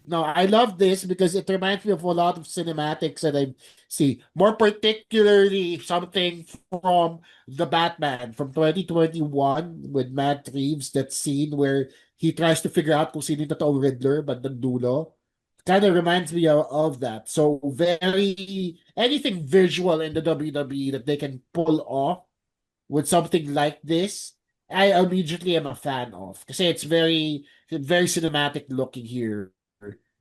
[SPEAKER 4] No, I love this because it reminds me of a lot of cinematics that I see. More particularly something from the Batman from 2021 with Matt Reeves, that scene where he tries to figure out kung sino yung totoong Riddler bandang dulo. Kind of reminds me of that. So very anything visual in the WWE that they can pull off with something like this, I immediately am a fan of. Kasi it's very cinematic looking here.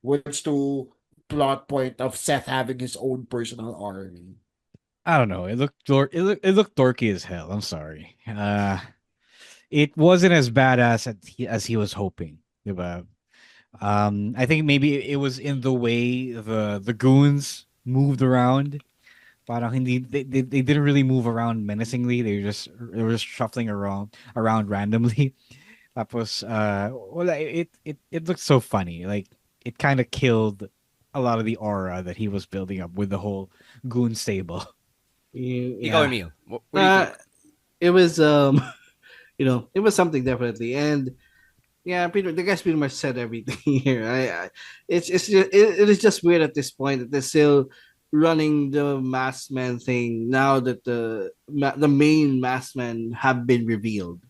[SPEAKER 4] Which to plot point of Seth having his own personal army.
[SPEAKER 2] I don't know. It looked dorky as hell. I'm sorry. It wasn't as badass as he was hoping. Diba? I think maybe it was in the way the goons moved around. Parang hindi they didn't really move around menacingly. They were just shuffling around randomly. Tapos it looked so funny. Like it kind of killed a lot of the aura that he was building up with the whole goon stable.
[SPEAKER 1] Ikaw, Emil.
[SPEAKER 3] It was it was something definitely, and yeah, the guys pretty much said everything here. It is just weird at this point that they're still running the masked man thing now that the main masked men have been revealed,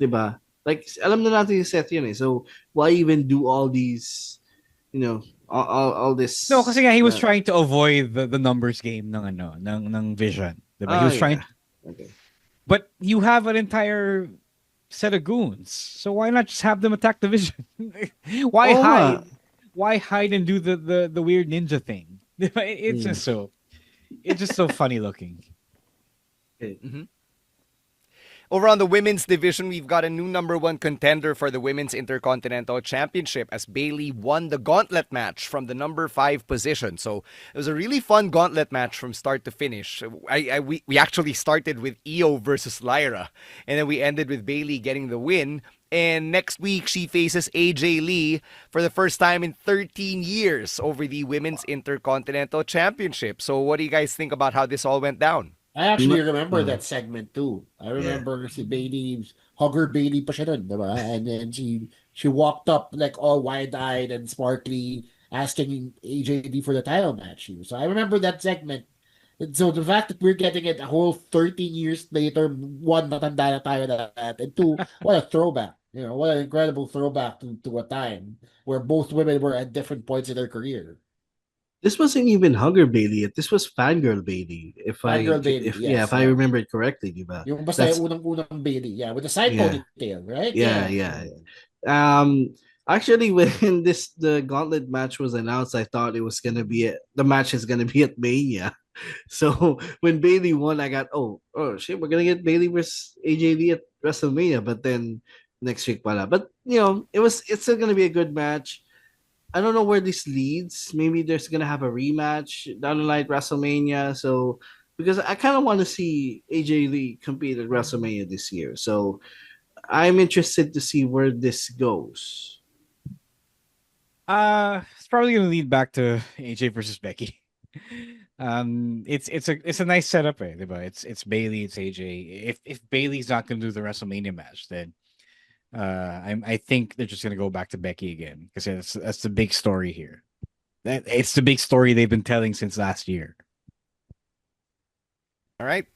[SPEAKER 3] diba? Like alam na natin yung Seth yun eh. So why even do all these, all this?
[SPEAKER 2] No, kasi he was trying to avoid the numbers game ng Vision. Diba? He was trying.
[SPEAKER 3] Okay.
[SPEAKER 2] But you have an entire set of goons, so why not just have them attack the Vision? Why hide? Why hide and do the weird ninja thing? It's just so funny looking.
[SPEAKER 1] Mm-hmm. Over on the women's division, we've got a new number 1 contender for the Women's Intercontinental Championship as Bayley won the gauntlet match from the number 5 position. So it was a really fun gauntlet match from start to finish. We actually started with Io versus Lyra, and then we ended with Bayley getting the win. And next week, she faces AJ Lee for the first time in 13 years over the Women's Intercontinental Championship. So what do you guys think about how this all went down?
[SPEAKER 4] I actually remember that segment too. I remember si Bailey, Hugger Bailey pa siya dun, diba? And then she walked up like all wide-eyed and sparkly asking AJD for the title match. So I remember that segment. And so the fact that we're getting it a whole 13 years later, one, matanda na tayo na that, and two, what a throwback. What an incredible throwback to a time where both women were at different points in their career.
[SPEAKER 3] This wasn't even Hugger Bailey. This was Fangirl Bailey. If I remember it correctly, diba?
[SPEAKER 4] Yung basta yung unang Bailey, with the side ponytail, right?
[SPEAKER 3] Yeah. Actually, when the gauntlet match was announced, I thought it was gonna be the match is gonna be at Mania. So when Bailey won, I got oh shit, we're gonna get Bailey versus AJD at WrestleMania, but then next week pala. But it's still gonna be a good match. I don't know where this leads. Maybe there's gonna have a rematch down the line at WrestleMania. So because I kind of want to see AJ Lee compete at WrestleMania this year. So I'm interested to see where this goes.
[SPEAKER 2] It's probably gonna lead back to AJ versus Becky. It's a nice setup, eh, diba? It's Bailey, it's AJ. If Bailey's not gonna do the WrestleMania match, then I think they're just gonna go back to Becky again because that's the big story here. It's the big story they've been telling since last year.
[SPEAKER 1] All right.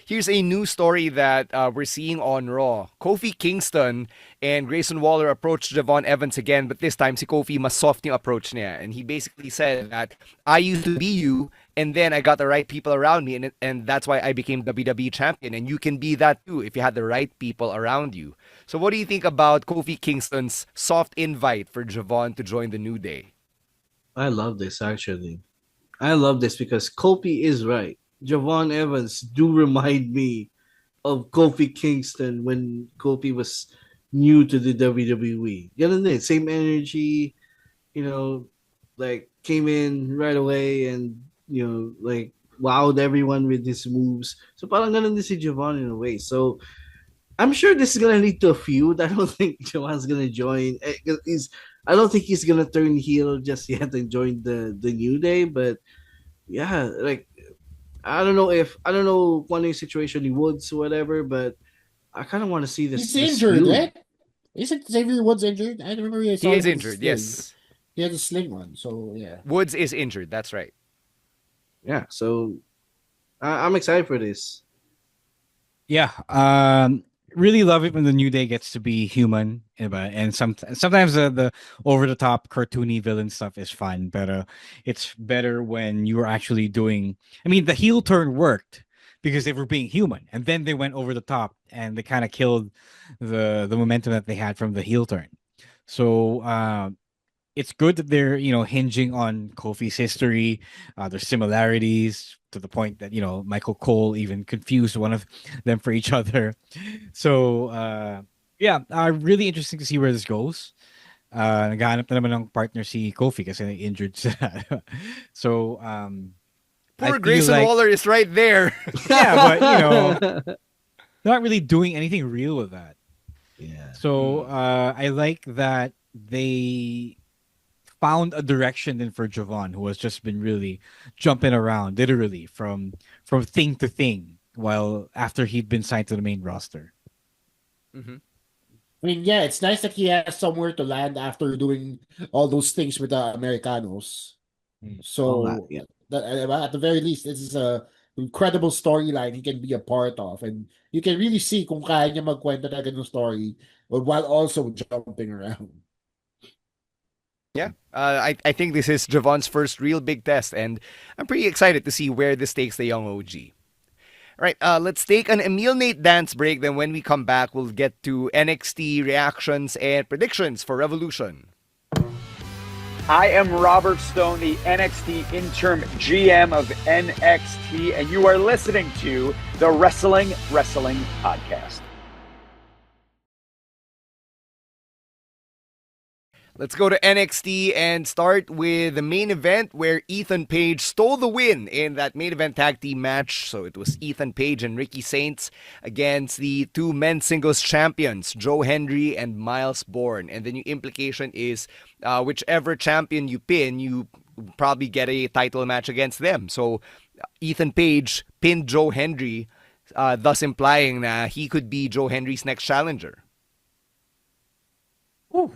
[SPEAKER 1] Here's a new story that we're seeing on Raw. Kofi Kingston and Grayson Waller approached Javon Evans again, but this time si Kofi mas soft yung approach niya. And he basically said that I used to be you, and then I got the right people around me, and that's why I became WWE champion. And you can be that too if you had the right people around you. So what do you think about Kofi Kingston's soft invite for Javon to join the New Day?
[SPEAKER 3] I love this actually. I love this because Kofi is right. Javon Evans do remind me of Kofi Kingston when Kofi was new to the WWE. Ganun din, same energy, like came in right away and like wowed everyone with his moves. So parang ganun din si Javon in a way. So I'm sure this is gonna lead to a feud. I don't think Javon's gonna join. I don't think he's gonna turn heel just yet and join the New Day. But yeah, like I don't know what situation he would or whatever, but I kind of want to see
[SPEAKER 4] He's
[SPEAKER 3] this
[SPEAKER 4] injured,
[SPEAKER 3] feud.
[SPEAKER 4] right? Isn't Xavier Woods injured? I remember I saw
[SPEAKER 1] He is
[SPEAKER 4] him with a
[SPEAKER 1] injured,
[SPEAKER 4] sling.
[SPEAKER 1] yes.
[SPEAKER 4] He has a sling one, so yeah.
[SPEAKER 1] Woods is injured, that's right.
[SPEAKER 3] Yeah, so I'm excited for this.
[SPEAKER 2] Yeah. Really love it when the New Day gets to be human, diba? And sometimes the over the top cartoony villain stuff is fun, but it's better when you are actually doing. I mean, the heel turn worked because they were being human, and then they went over the top and they kind of killed the momentum that they had from the heel turn. So it's good that they're hinging on Kofi's history, their similarities to the point that Michael Cole even confused one of them for each other. So yeah, really interesting to see where this goes. Naghahanap na naman ng partner si Kofi kasi injured sila. So I
[SPEAKER 1] Poor
[SPEAKER 2] feel
[SPEAKER 1] Grayson
[SPEAKER 2] like,
[SPEAKER 1] Waller is right there.
[SPEAKER 2] yeah, but not really doing anything real with that.
[SPEAKER 3] Yeah.
[SPEAKER 2] So I like that they found a direction then for Javon, who has just been really jumping around, literally from thing to thing, while after he'd been signed to the main roster.
[SPEAKER 1] Mhm.
[SPEAKER 4] I mean, yeah, it's nice that he has somewhere to land after doing all those things with the Americanos.
[SPEAKER 3] All that,
[SPEAKER 4] So
[SPEAKER 3] yeah.
[SPEAKER 4] at the very least, this is a incredible storyline he can be a part of, and you can really see kung kaya niya magkwento na ganung story while also jumping around.
[SPEAKER 1] Yeah, I think this is Javon's first real big test, and I'm pretty excited to see where this takes the young OG. All right, let's take an Emil Nate dance break. Then when we come back, we'll get to NXT reactions and predictions for Revolution.
[SPEAKER 5] I am Robert Stone, the NXT interim GM of NXT, and you are listening to the Wrestling Podcast.
[SPEAKER 1] Let's go to NXT and start with the main event where Ethan Page stole the win in that main event tag team match. So it was Ethan Page and Ricky Saints against the two men's singles champions, Joe Hendry and Miles Bourne. And the new implication is whichever champion you pin, you probably get a title match against them. So Ethan Page pinned Joe Hendry, thus implying that he could be Joe Hendry's next challenger.
[SPEAKER 2] Ooh.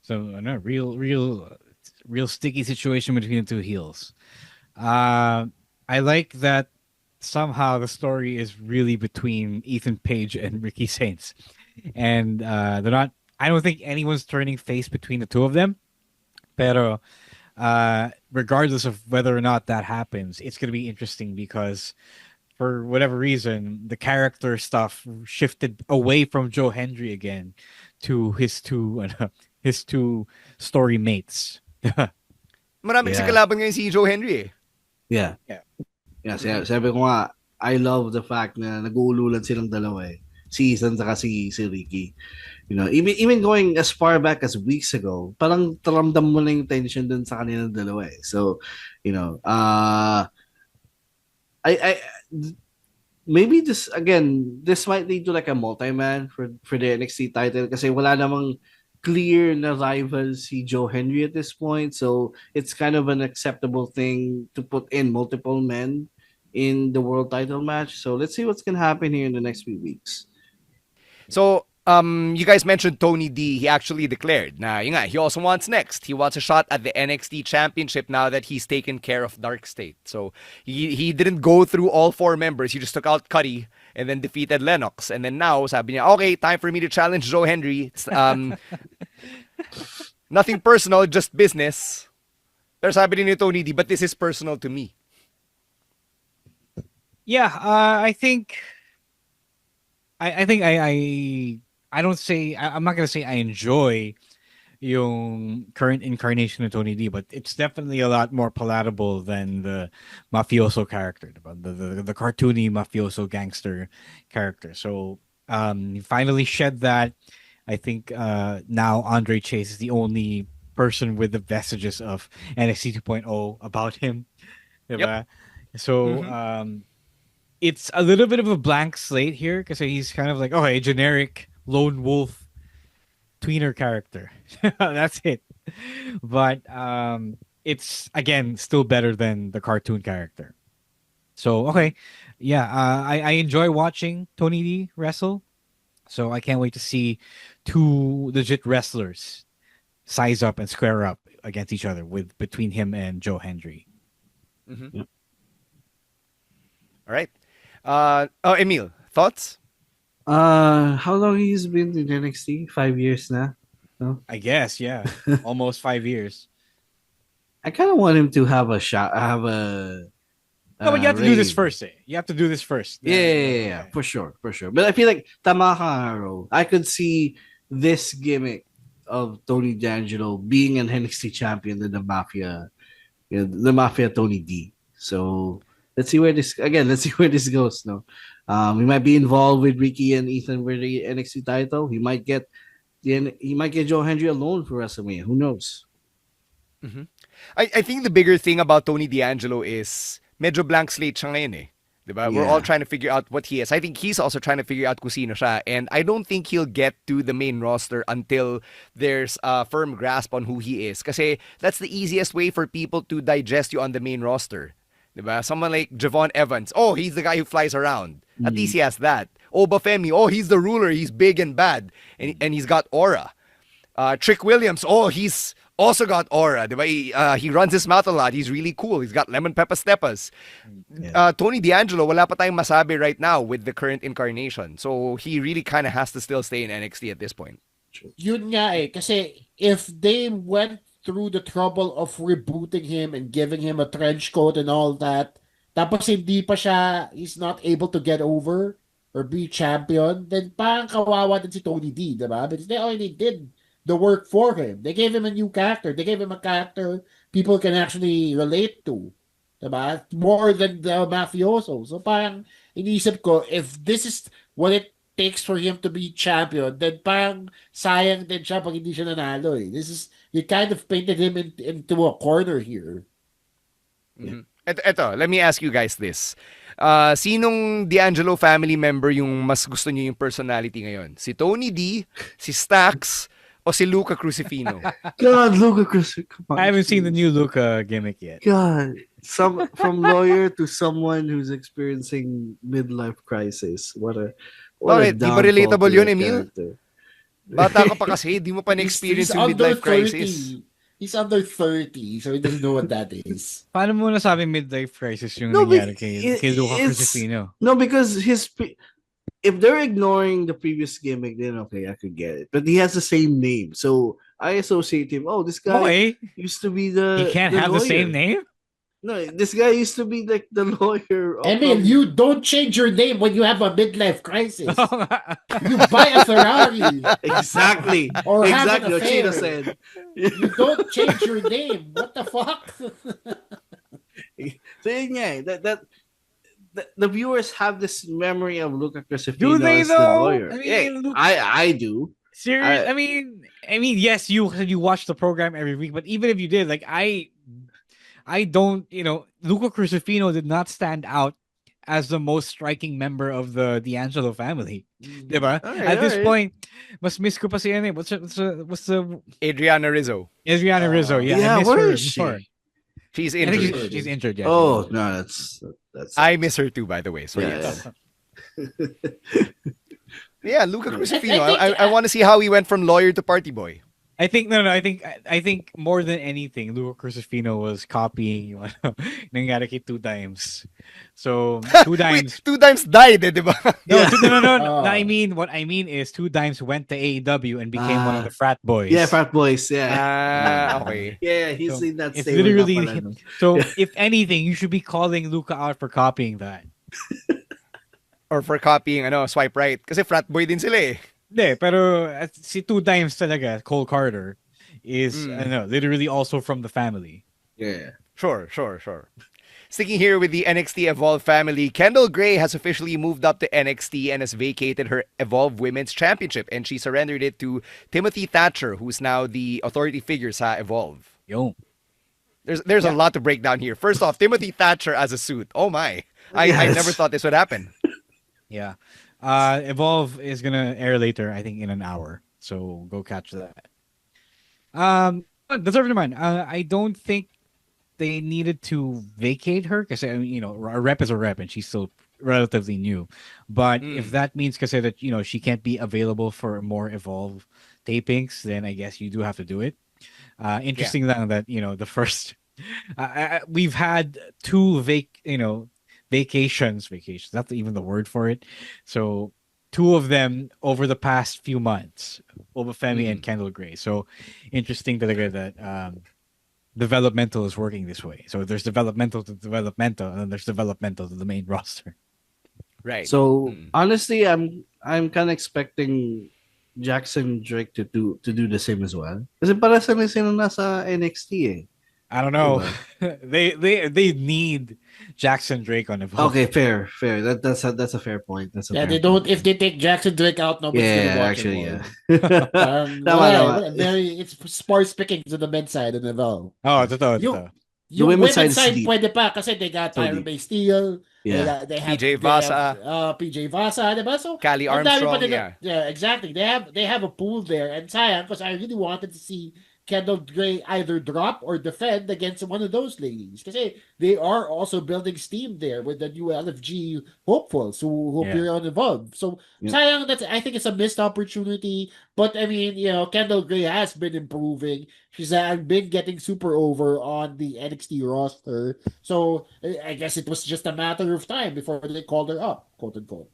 [SPEAKER 2] So real sticky situation between the two heels. I like that somehow the story is really between Ethan Page and Ricky Saints, and they're not. I don't think anyone's turning face between the two of them. Pero regardless of whether or not that happens, it's going to be interesting because for whatever reason, the character stuff shifted away from Joe Hendry again to his two story mates.
[SPEAKER 1] Maraming
[SPEAKER 3] Yeah.
[SPEAKER 1] kalaban ngayon si Joe Hendry eh.
[SPEAKER 3] Yeah.
[SPEAKER 2] Yeah.
[SPEAKER 3] Yeah, sabi ko nga, I love the fact na nag-uululan silang dalawa eh. Si Ethan saka si Ricky. Even going as far back as weeks ago, parang taramdam mo na yung tension dun sa kanilang dalawa eh. So, I maybe this might lead to like a multi-man for the NXT title kasi wala namang clear na rival si Joe Henry at this point. So it's kind of an acceptable thing to put in multiple men in the world title match. So let's see what's gonna happen here in the next few weeks.
[SPEAKER 1] So, you guys mentioned Tony D. He actually declared na yun nga, he also wants next. He wants a shot at the NXT Championship now that he's taken care of Dark State. So he didn't go through all 4 members. He just took out Cuddy and then defeated Lennox. And then now, sabi niya, okay, time for me to challenge Joe Henry. It's, nothing personal, just business. Pero sabi ni Tony D, but this is personal to me.
[SPEAKER 2] Yeah, I think I don't say I'm not gonna say I enjoy yung current incarnation of Tony D, but it's definitely a lot more palatable than the mafioso character, the cartoony mafioso gangster character. So he finally shed that. I think now Andre Chase is the only person with the vestiges of NXT 2.0 about him. Diba? So it's a little bit of a blank slate here because he's kind of like, okay, generic lone wolf tweener character. That's it. But it's, again, still better than the cartoon character. So, okay. Yeah, I enjoy watching Tony D wrestle. So I can't wait to see 2 legit wrestlers size up and square up against each other between him and Joe Hendry.
[SPEAKER 1] Mm-hmm. Yep. All right. Emil, thoughts?
[SPEAKER 3] How long he's been in NXT? 5 years now. No?
[SPEAKER 2] I guess, yeah. Almost 5 years.
[SPEAKER 3] I kind of want him to have a shot.
[SPEAKER 2] No, but you have to do this first. You have to do this first.
[SPEAKER 3] Yeah, for sure. But I feel like Tamaharo, I could see this gimmick of Tony D'Angelo being an NXT champion in the Mafia, the Mafia Tony D. So let's see where this goes. No, he might be involved with Ricky and Ethan with the NXT title. He might get Joe Hendry alone for WrestleMania. Who knows?
[SPEAKER 1] Mm-hmm. I think the bigger thing about Tony D'Angelo is medyo blank slate siya ngayon eh. Diba? We're all trying to figure out what he is. I think he's also trying to figure out kung sino siya. And I don't think he'll get to the main roster until there's a firm grasp on who he is. Kasi that's the easiest way for people to digest you on the main roster. Diba? Someone like Javon Evans. Oh, he's the guy who flies around. At least he has that. Obafemi. Oh, he's the ruler. He's big and bad. And he's got aura. Trick Williams. Oh, he's also got aura. Diba? He runs his mouth a lot. He's really cool. He's got lemon pepper steppers. Tony D'Angelo, wala pa tayong masabi right now with the current incarnation. So he really kind of has to still stay in NXT at this point.
[SPEAKER 4] Yun nga eh. Kasi if they went through the trouble of rebooting him and giving him a trench coat and all that, tapos hindi pa siya, he's not able to get over or be champion, then parang kawawa din si Tony D, diba? Because they already did the work for him. They gave him a new character. They gave him a character people can actually relate to. Diba? More than the mafioso. So parang iniisip ko, if this is what it takes for him to be champion, then parang sayang din siya pag hindi siya nanalo eh. You kind of painted him into a corner here.
[SPEAKER 1] Mm-hmm. Eto, let me ask you guys this. Sinong D'Angelo family member yung mas gusto niyo yung personality ngayon? Si Tony D, si Stax, o si Luca Crucifino?
[SPEAKER 3] God, Luca Crucifino.
[SPEAKER 2] I haven't seen the new Luca gimmick yet.
[SPEAKER 3] God, from lawyer to someone who's experiencing midlife crisis. What a
[SPEAKER 1] di ba relatable yun, Emil? Bata ka pa kasi, di mo pa na-experience yung midlife crisis.
[SPEAKER 4] He's under 30, so he doesn't know what that is.
[SPEAKER 2] Paano mo nasabing midlife crisis yung nangyari kay Luca Crucifino?
[SPEAKER 3] No, because if they're ignoring the previous gimmick, then okay, I could get it. But he has the same name, so I associate him. Oh, this guy used to be
[SPEAKER 2] He can't have
[SPEAKER 3] lawyer.
[SPEAKER 2] the same name?
[SPEAKER 3] No, this guy used to be like the lawyer.
[SPEAKER 4] Emil, you don't change your name when you have a midlife crisis. You buy a Ferrari.
[SPEAKER 3] Exactly.
[SPEAKER 4] Or have
[SPEAKER 3] exactly
[SPEAKER 4] an
[SPEAKER 3] what
[SPEAKER 4] affair.
[SPEAKER 3] Chino said.
[SPEAKER 4] You don't change your name. What the fuck?
[SPEAKER 3] So yun nga, that the viewers have this memory of Luca Crucifino
[SPEAKER 2] Do they
[SPEAKER 3] as
[SPEAKER 2] though?
[SPEAKER 3] the lawyer.
[SPEAKER 2] I mean,
[SPEAKER 3] I do.
[SPEAKER 2] Serious? I mean, yes, you watch the program every week, but even if you did, like I don't, Luca Crucifino did not stand out as the most striking member of the D'Angelo family. Diba?
[SPEAKER 3] Alright,
[SPEAKER 2] At this
[SPEAKER 3] alright.
[SPEAKER 2] point, mas miss ko pa si ano eh. What's the
[SPEAKER 1] Adriana Rizzo.
[SPEAKER 2] Adriana Rizzo? Yeah,
[SPEAKER 3] yeah,
[SPEAKER 2] I miss
[SPEAKER 3] where
[SPEAKER 2] her
[SPEAKER 3] is she?
[SPEAKER 2] more.
[SPEAKER 1] She's
[SPEAKER 2] I think
[SPEAKER 1] injured.
[SPEAKER 2] she's injured. Yeah.
[SPEAKER 3] Oh
[SPEAKER 2] she's injured.
[SPEAKER 3] no, that's
[SPEAKER 1] I miss her too, by the way. So
[SPEAKER 3] Yeah,
[SPEAKER 1] yes. Yeah, Luca Crucifino.
[SPEAKER 4] I think-
[SPEAKER 1] I want to see how he went from lawyer to party boy.
[SPEAKER 2] I think no. I think more than anything, Luca Crucifino was copying yung ano, nangyari kay Two Dimes. So Two Dimes.
[SPEAKER 1] Wait, 2 times died, di ba?
[SPEAKER 2] No, no.
[SPEAKER 4] Oh.
[SPEAKER 2] What I mean is Two Dimes went to AEW and became one of the frat boys.
[SPEAKER 3] Yeah, frat boys. Yeah,
[SPEAKER 1] Okay.
[SPEAKER 3] yeah, he's
[SPEAKER 2] So,
[SPEAKER 3] in that
[SPEAKER 2] it's
[SPEAKER 3] stable
[SPEAKER 2] literally
[SPEAKER 3] na pala, no?
[SPEAKER 2] so. If anything, you should be calling Luca out for copying that.
[SPEAKER 1] Or for copying, swipe right. Kasi frat boy din sila eh.
[SPEAKER 2] Hindi, pero si Two Dimes talaga, Cole Carter, is literally also from the family.
[SPEAKER 3] Yeah.
[SPEAKER 1] Sure. Sticking here with the NXT Evolve family, Kendall Gray has officially moved up to NXT and has vacated her Evolve Women's Championship, and she surrendered it to Timothy Thatcher, who's now the authority figure sa Evolve.
[SPEAKER 2] Yo.
[SPEAKER 1] There's a lot to break down here. First off, Timothy Thatcher as a suit. Oh my. I never thought this would happen.
[SPEAKER 2] Yeah. Evolve is gonna air later, I think in an hour. So go catch that. That's over mine. I don't think they needed to vacate her because a rep is a rep and she's still relatively new. But if that means that she can't be available for more Evolve tapings, then I guess you do have to do it. Interesting that the first we've had two vacations. That's even the word for it. So two of them over the past few months, Obafemi and Kendall Gray. So interesting that developmental is working this way. So there's developmental to developmental, and then there's developmental to the main roster.
[SPEAKER 1] Right.
[SPEAKER 3] So honestly, I'm kind of expecting Jackson Drake to do the same as well. Kasi para sa sino nasa NXT eh.
[SPEAKER 2] I don't know. they need Jackson Drake on Evolve.
[SPEAKER 3] Okay, fair. That's a fair point. That's a
[SPEAKER 4] Yeah,
[SPEAKER 3] fair
[SPEAKER 4] they don't.
[SPEAKER 3] point.
[SPEAKER 4] If they take Jackson Drake out, nobody's gonna watch
[SPEAKER 3] actually,
[SPEAKER 4] him.
[SPEAKER 3] yeah. Tama.
[SPEAKER 4] It's sparse picking to the men's side and the Evolve.
[SPEAKER 2] Oh, totoo.
[SPEAKER 4] Yung
[SPEAKER 3] women's
[SPEAKER 4] women's
[SPEAKER 3] side
[SPEAKER 4] side
[SPEAKER 3] is deep.
[SPEAKER 4] pwede pa kasi they got
[SPEAKER 3] So
[SPEAKER 4] Tyron
[SPEAKER 3] deep.
[SPEAKER 4] Bay Steele.
[SPEAKER 3] Yeah.
[SPEAKER 4] They have
[SPEAKER 1] PJ Vasa.
[SPEAKER 4] PJ Vasa, diba? So
[SPEAKER 1] Callie
[SPEAKER 4] ang dami pa
[SPEAKER 1] Armstrong,
[SPEAKER 4] nila- yeah, exactly. They have a pool there, and sayang because I really wanted to see Kendall Gray either drop or defend against one of those ladies because they are also building steam there with the new LFG hopefuls who appear on Evolve. So sayang, I think it's a missed opportunity. But I mean, Kendall Gray has been improving. She's been getting super over on the NXT roster. So I guess it was just a matter of time before they called her up, quote unquote.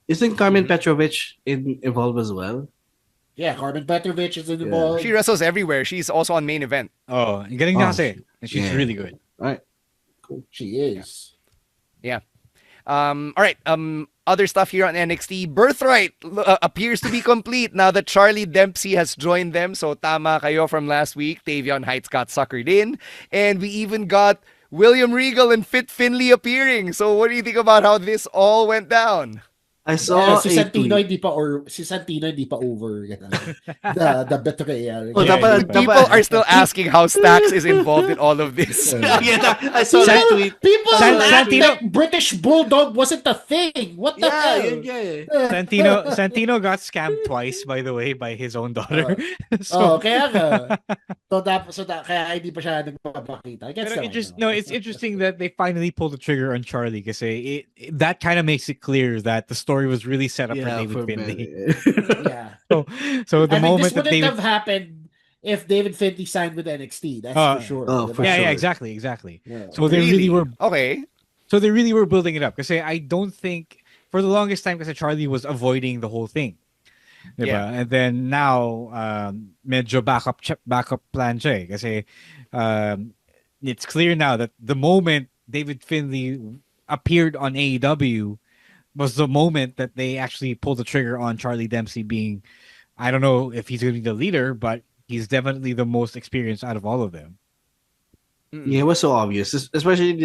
[SPEAKER 3] Isn't Carmen Petrovich in Evolve as well?
[SPEAKER 4] Yeah, Carmen Petrovich is involved.
[SPEAKER 1] She wrestles everywhere. She's also on main event.
[SPEAKER 2] Oh, galing na kasi. And she's really good.
[SPEAKER 3] All right.
[SPEAKER 4] Cool. She is.
[SPEAKER 1] Yeah. All right. Other stuff here on NXT. Birthright appears to be complete now that Charlie Dempsey has joined them. So tama kayo from last week. Tavion Heights got suckered in. And we even got William Regal and Fit Finley appearing. So what do you think about how this all went down?
[SPEAKER 3] I saw
[SPEAKER 4] si
[SPEAKER 3] a
[SPEAKER 4] Santino
[SPEAKER 3] tweet.
[SPEAKER 4] hindi pa over the betrayal.
[SPEAKER 3] Oh, dapat-
[SPEAKER 1] People are still asking how Stax is involved in all of this.
[SPEAKER 3] I saw that tweet.
[SPEAKER 4] People act
[SPEAKER 2] Santino-
[SPEAKER 4] like British Bulldog wasn't a thing. What the hell?
[SPEAKER 2] Santino got scammed twice, by the way, by his own daughter.
[SPEAKER 4] Kaya nga. Kaya hindi pa siya nagpapakita. I guess
[SPEAKER 2] it's interesting that they finally pulled the trigger on Charlie because that kind of makes it clear that the story was really set up for David Finlay.
[SPEAKER 4] Yeah.
[SPEAKER 2] So the
[SPEAKER 4] I mean,
[SPEAKER 2] moment
[SPEAKER 4] this
[SPEAKER 2] that
[SPEAKER 4] wouldn't
[SPEAKER 2] David
[SPEAKER 4] have happened if David Finlay signed with NXT. That's for sure.
[SPEAKER 3] Oh, for
[SPEAKER 2] yeah,
[SPEAKER 3] sure.
[SPEAKER 2] exactly.
[SPEAKER 4] Yeah.
[SPEAKER 2] So they really were
[SPEAKER 1] Okay.
[SPEAKER 2] So they really were building it up because I don't think for the longest time because Charlie was avoiding the whole thing. Diba?
[SPEAKER 1] Yeah.
[SPEAKER 2] And then now medyo backup plan siya kasi it's clear now that the moment David Finlay appeared on AEW was the moment that they actually pulled the trigger on Charlie Dempsey being, I don't know if he's going to be the leader, but he's definitely the most experienced out of all of them.
[SPEAKER 3] Yeah, it was so obvious, especially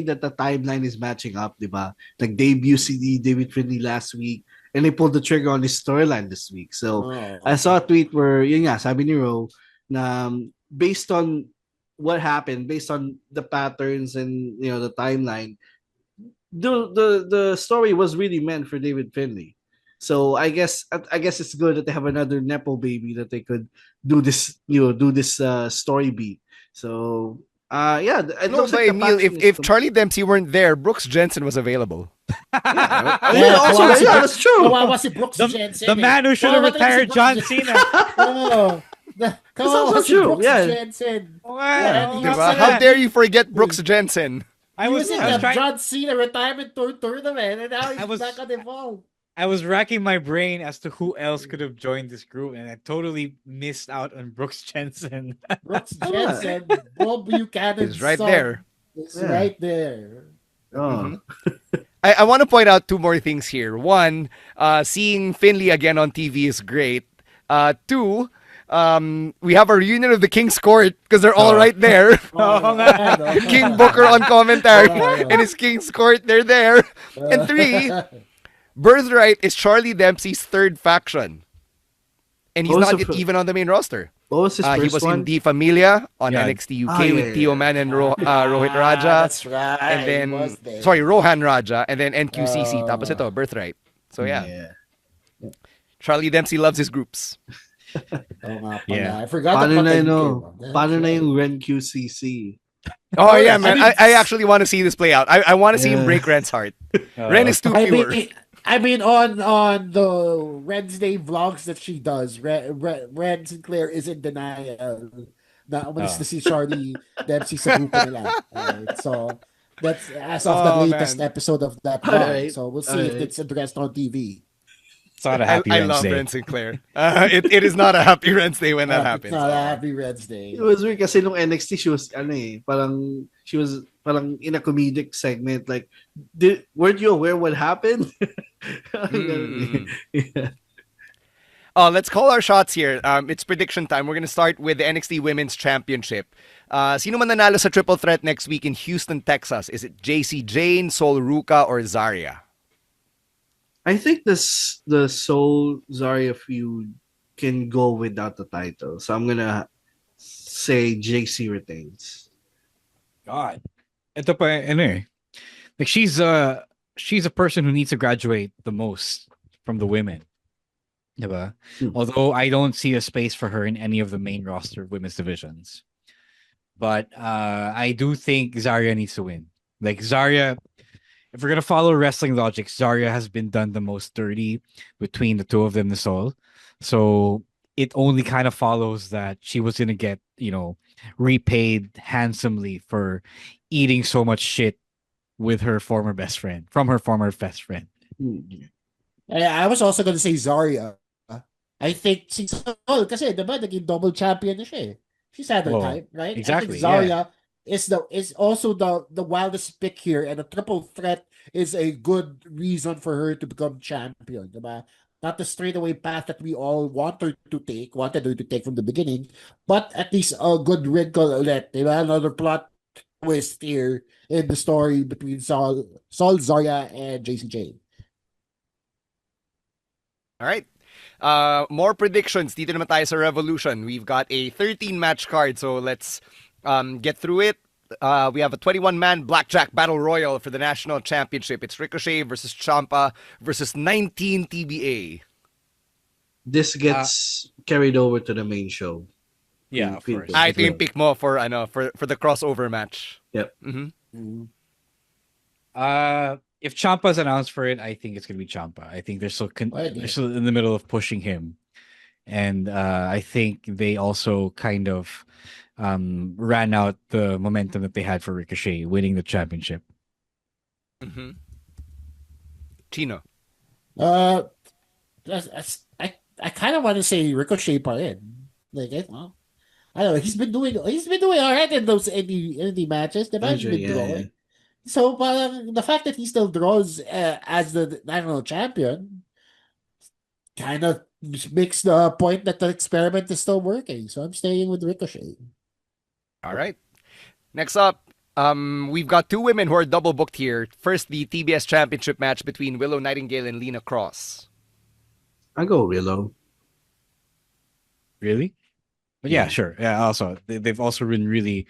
[SPEAKER 3] that the timeline is matching up, diba? Like debut CD David Finlay last week, and they pulled the trigger on his storyline this week. So I saw a tweet where yun nga, sabi ni Ro, na based on what happened, based on the patterns and the timeline, the story was really meant for David Finlay. So I guess it's good that they have another nepo baby that they could do this story beat. So yeah, it
[SPEAKER 1] No,
[SPEAKER 3] looks
[SPEAKER 1] but
[SPEAKER 3] like the
[SPEAKER 1] Emil,
[SPEAKER 3] faction is
[SPEAKER 1] if Charlie Dempsey weren't there, Brooks Jensen was available.
[SPEAKER 3] yeah. I mean,
[SPEAKER 4] Yeah,
[SPEAKER 3] also
[SPEAKER 4] kawawa si
[SPEAKER 3] yeah,
[SPEAKER 4] Brooks-
[SPEAKER 3] that's true.
[SPEAKER 4] Kawawa si Brooks Jensen.
[SPEAKER 2] The man who should have
[SPEAKER 4] Kawawa talaga si
[SPEAKER 2] retired
[SPEAKER 4] Brooks
[SPEAKER 2] John
[SPEAKER 4] Jensen.
[SPEAKER 2] Cena.
[SPEAKER 4] Oo. Kawawa
[SPEAKER 3] also
[SPEAKER 4] si
[SPEAKER 3] true,
[SPEAKER 4] Brooks
[SPEAKER 3] yeah.
[SPEAKER 4] Jensen.
[SPEAKER 2] Wow,
[SPEAKER 4] Yeah,
[SPEAKER 2] oh,
[SPEAKER 4] he
[SPEAKER 1] Diba?
[SPEAKER 4] was-
[SPEAKER 1] How dare you forget Brooks Jensen?
[SPEAKER 2] I
[SPEAKER 4] He
[SPEAKER 2] was,
[SPEAKER 4] was in
[SPEAKER 2] I was
[SPEAKER 4] the
[SPEAKER 2] trying.
[SPEAKER 4] John Cena retirement tournament, and now he's
[SPEAKER 2] I was-
[SPEAKER 4] back on Evolve.
[SPEAKER 2] I was racking my brain as to who else could have joined this group, and I totally missed out on Brooks Jensen.
[SPEAKER 4] Brooks
[SPEAKER 3] Tama.
[SPEAKER 4] Jensen, Bob Buchanan's
[SPEAKER 1] He's right
[SPEAKER 4] son
[SPEAKER 1] there.
[SPEAKER 4] is
[SPEAKER 3] Yeah.
[SPEAKER 4] right there.
[SPEAKER 3] Oh.
[SPEAKER 1] I want to point out two more things here. One, seeing Finley again on TV is great. Two, we have our reunion of the King's Court because they're all
[SPEAKER 2] Oh.
[SPEAKER 1] right there.
[SPEAKER 2] Oo nga.
[SPEAKER 1] King Booker on commentary
[SPEAKER 4] Oh.
[SPEAKER 1] and his King's Court, they're there. And three, Birthright is Charlie Dempsey's third faction. And he's
[SPEAKER 3] What was
[SPEAKER 1] not
[SPEAKER 3] the
[SPEAKER 1] yet
[SPEAKER 3] fir-
[SPEAKER 1] even on the main roster.
[SPEAKER 3] What was his
[SPEAKER 1] He
[SPEAKER 3] first
[SPEAKER 1] was
[SPEAKER 3] one?
[SPEAKER 1] in Die Familia on
[SPEAKER 2] Yeah.
[SPEAKER 1] NXT UK
[SPEAKER 3] Ah, yeah,
[SPEAKER 1] with Tio
[SPEAKER 3] yeah.
[SPEAKER 1] Man and Rohit Raja.
[SPEAKER 4] That's right.
[SPEAKER 1] And
[SPEAKER 4] he was
[SPEAKER 1] then,
[SPEAKER 4] there.
[SPEAKER 1] sorry, Rohan Raja. And then NQCC.
[SPEAKER 4] Oh.
[SPEAKER 1] Tapos ito, Birthright. So yeah,
[SPEAKER 3] Yeah.
[SPEAKER 1] Charlie Dempsey loves his groups.
[SPEAKER 4] Oo nga pala.
[SPEAKER 2] Yeah.
[SPEAKER 4] I forgot
[SPEAKER 3] Paano
[SPEAKER 4] about
[SPEAKER 3] na
[SPEAKER 4] the
[SPEAKER 3] yun,
[SPEAKER 4] UK
[SPEAKER 3] no?
[SPEAKER 4] one.
[SPEAKER 3] Paano na yung Ren QCC?
[SPEAKER 1] Oh yeah, man.
[SPEAKER 4] I mean-
[SPEAKER 1] I actually want to see this play out. I want to see him
[SPEAKER 3] Yeah.
[SPEAKER 1] break Ren's heart. Ren is too
[SPEAKER 4] I
[SPEAKER 1] pure.
[SPEAKER 4] mean, I mean, on the Wednesday vlogs that she does, Ren Sinclair is in denial na umalis na si Charlie Dempsey sa grupo nila. Alright, so that's as of the
[SPEAKER 1] Oh,
[SPEAKER 4] latest
[SPEAKER 1] man.
[SPEAKER 4] episode of that vlog.
[SPEAKER 3] Alright,
[SPEAKER 4] So we'll see if
[SPEAKER 3] alright.
[SPEAKER 4] it's addressed on TV.
[SPEAKER 2] It's not a happy
[SPEAKER 1] I love
[SPEAKER 2] Wednesday.
[SPEAKER 1] Ren Sinclair. It is not a happy Wednesday when that happens.
[SPEAKER 4] It's not a happy Wednesday.
[SPEAKER 3] It was weird kasi nung NXT she was she was parang in a comedic segment like weren't you aware what happened? Yeah.
[SPEAKER 1] Let's call our shots here. It's prediction time. We're gonna start with the NXT Women's Championship. Sino man nanalo sa triple threat next week in Houston, Texas? Is it JC Jane, Sol Ruka, or Zarya?
[SPEAKER 3] I think the Soul Zarya feud can go without the title. So I'm gonna say JC retains.
[SPEAKER 2] God. Ito pa, ano eh. Like she's a person who needs to graduate the most from the women. Diba? Although I don't see a space for her in any of the main roster women's divisions. But I do think Zarya needs to win. Like Zarya, if we're gonna follow wrestling logic, Zarya has been done the most dirty between the two of them this all. So it only kind of follows that she was gonna get, repaid handsomely for eating so much shit with her former best friend, from her former best friend.
[SPEAKER 4] I was also gonna say Zarya. I think si Sol kasi diba naging double champion na siya eh. She's had her
[SPEAKER 2] Oh,
[SPEAKER 4] time, right?
[SPEAKER 2] exactly,
[SPEAKER 4] I think Zarya is also the wildest pick here, and a triple threat is a good reason for her to become champion, diba? Not the straightaway path that we all wanted her to take from the beginning, but at least a good wrinkle ulit, diba? Another plot twist here in the story between Sol Zarya, and JCJ.
[SPEAKER 1] All right. More predictions. Dito naman tayo sa Revolution. We've got a 13-match card, so let's get through it. We have a 21-man blackjack battle royal for the national championship. It's Ricochet versus Ciampa versus 19 TBA.
[SPEAKER 3] This gets carried over to the main show.
[SPEAKER 2] Yeah, of course.
[SPEAKER 1] Ito yung pick mo for the crossover match.
[SPEAKER 3] Yep.
[SPEAKER 1] Mm-hmm.
[SPEAKER 2] If Ciampa's announced for it, I think it's gonna be Ciampa. I think they're still they're still in the middle of pushing him, and I think they also kind of ran out the momentum that they had for Ricochet winning the championship.
[SPEAKER 1] Mm-hmm. Chino.
[SPEAKER 4] I kind of want to say Ricochet pa rin. Like I don't know. He's been doing all right in those indie matches. Diba? He's been drawing. So parang the fact that he still draws as the national champion kind of makes the point that the experiment is still working. So I'm staying with Ricochet.
[SPEAKER 1] All right. Next up, we've got two women who are double booked here. First, the TBS Championship match between Willow Nightingale and Lena Cross.
[SPEAKER 3] I go Willow.
[SPEAKER 2] Really? But yeah, sure. Yeah. Also, they've also been really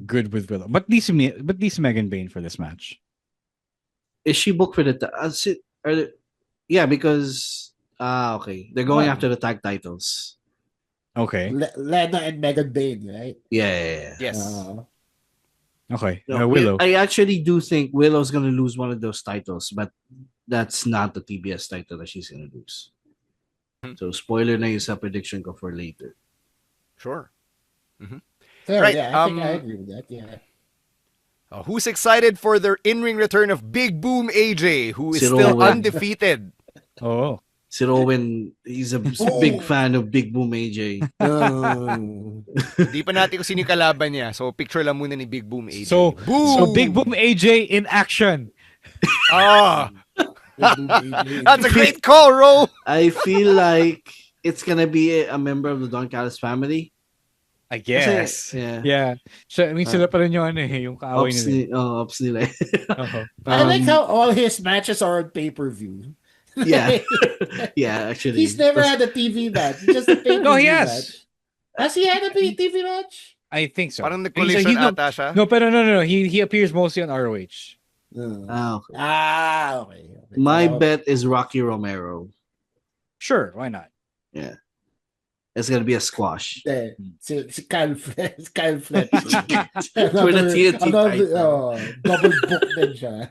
[SPEAKER 2] good with Willow, but these Megan Bain for this match.
[SPEAKER 3] Is she booked for the? Yeah, because okay, they're going
[SPEAKER 2] Oh.
[SPEAKER 3] after the tag titles.
[SPEAKER 2] Okay.
[SPEAKER 4] Lena and Megan Bain, right?
[SPEAKER 3] Yeah.
[SPEAKER 1] Yes.
[SPEAKER 2] Okay.
[SPEAKER 3] No,
[SPEAKER 2] Willow.
[SPEAKER 3] I actually do think Willow's gonna lose one of those titles, but that's not the TBS title that she's gonna lose.
[SPEAKER 1] Mhm.
[SPEAKER 3] So spoiler na yun sa prediction ko for later.
[SPEAKER 1] Sure.
[SPEAKER 4] Fair,
[SPEAKER 1] Right,
[SPEAKER 4] yeah, I think I agree with that. Yeah.
[SPEAKER 1] Who's excited for the in-ring return of Big Boom AJ, who is
[SPEAKER 3] Si
[SPEAKER 1] still
[SPEAKER 3] Rowan.
[SPEAKER 1] undefeated?
[SPEAKER 2] Oh.
[SPEAKER 3] Si Rowan, he's a big fan of Big Boom AJ.
[SPEAKER 1] Hindi pa natin kung sino yung kalaban niya. So, picture lang muna ni Big Boom AJ.
[SPEAKER 2] So
[SPEAKER 1] Boom!
[SPEAKER 2] so Big Boom AJ in action.
[SPEAKER 1] Ah!
[SPEAKER 4] Big Boom AJ.
[SPEAKER 1] That's a great call, Ro!
[SPEAKER 3] I feel like it's gonna be a member of the Don Callis family.
[SPEAKER 2] I guess.
[SPEAKER 3] Kasi, yeah.
[SPEAKER 2] Yeah. So, I mean, sila pa rin yung ano yung kaaway nila.
[SPEAKER 3] Ops nila.
[SPEAKER 2] Oo.
[SPEAKER 4] I like how all his matches are on pay-per-view.
[SPEAKER 3] Yeah. Yeah, actually.
[SPEAKER 4] He's never had a TV match. It's just a pay-per-view
[SPEAKER 2] No, he
[SPEAKER 4] match.
[SPEAKER 2] has.
[SPEAKER 4] Has he had a TV match?
[SPEAKER 2] I think so.
[SPEAKER 1] Parang
[SPEAKER 2] He's-
[SPEAKER 1] nag-collision
[SPEAKER 2] he- no,
[SPEAKER 1] ata siya.
[SPEAKER 2] No, pero no. He appears mostly on ROH.
[SPEAKER 3] Okay.
[SPEAKER 4] Okay.
[SPEAKER 3] My bet is Rocky Romero.
[SPEAKER 2] Sure, why not?
[SPEAKER 3] Yeah. It's gonna be a squash.
[SPEAKER 4] Si Kyle Fletcher.
[SPEAKER 3] For the TNT title.
[SPEAKER 4] Double book din siya.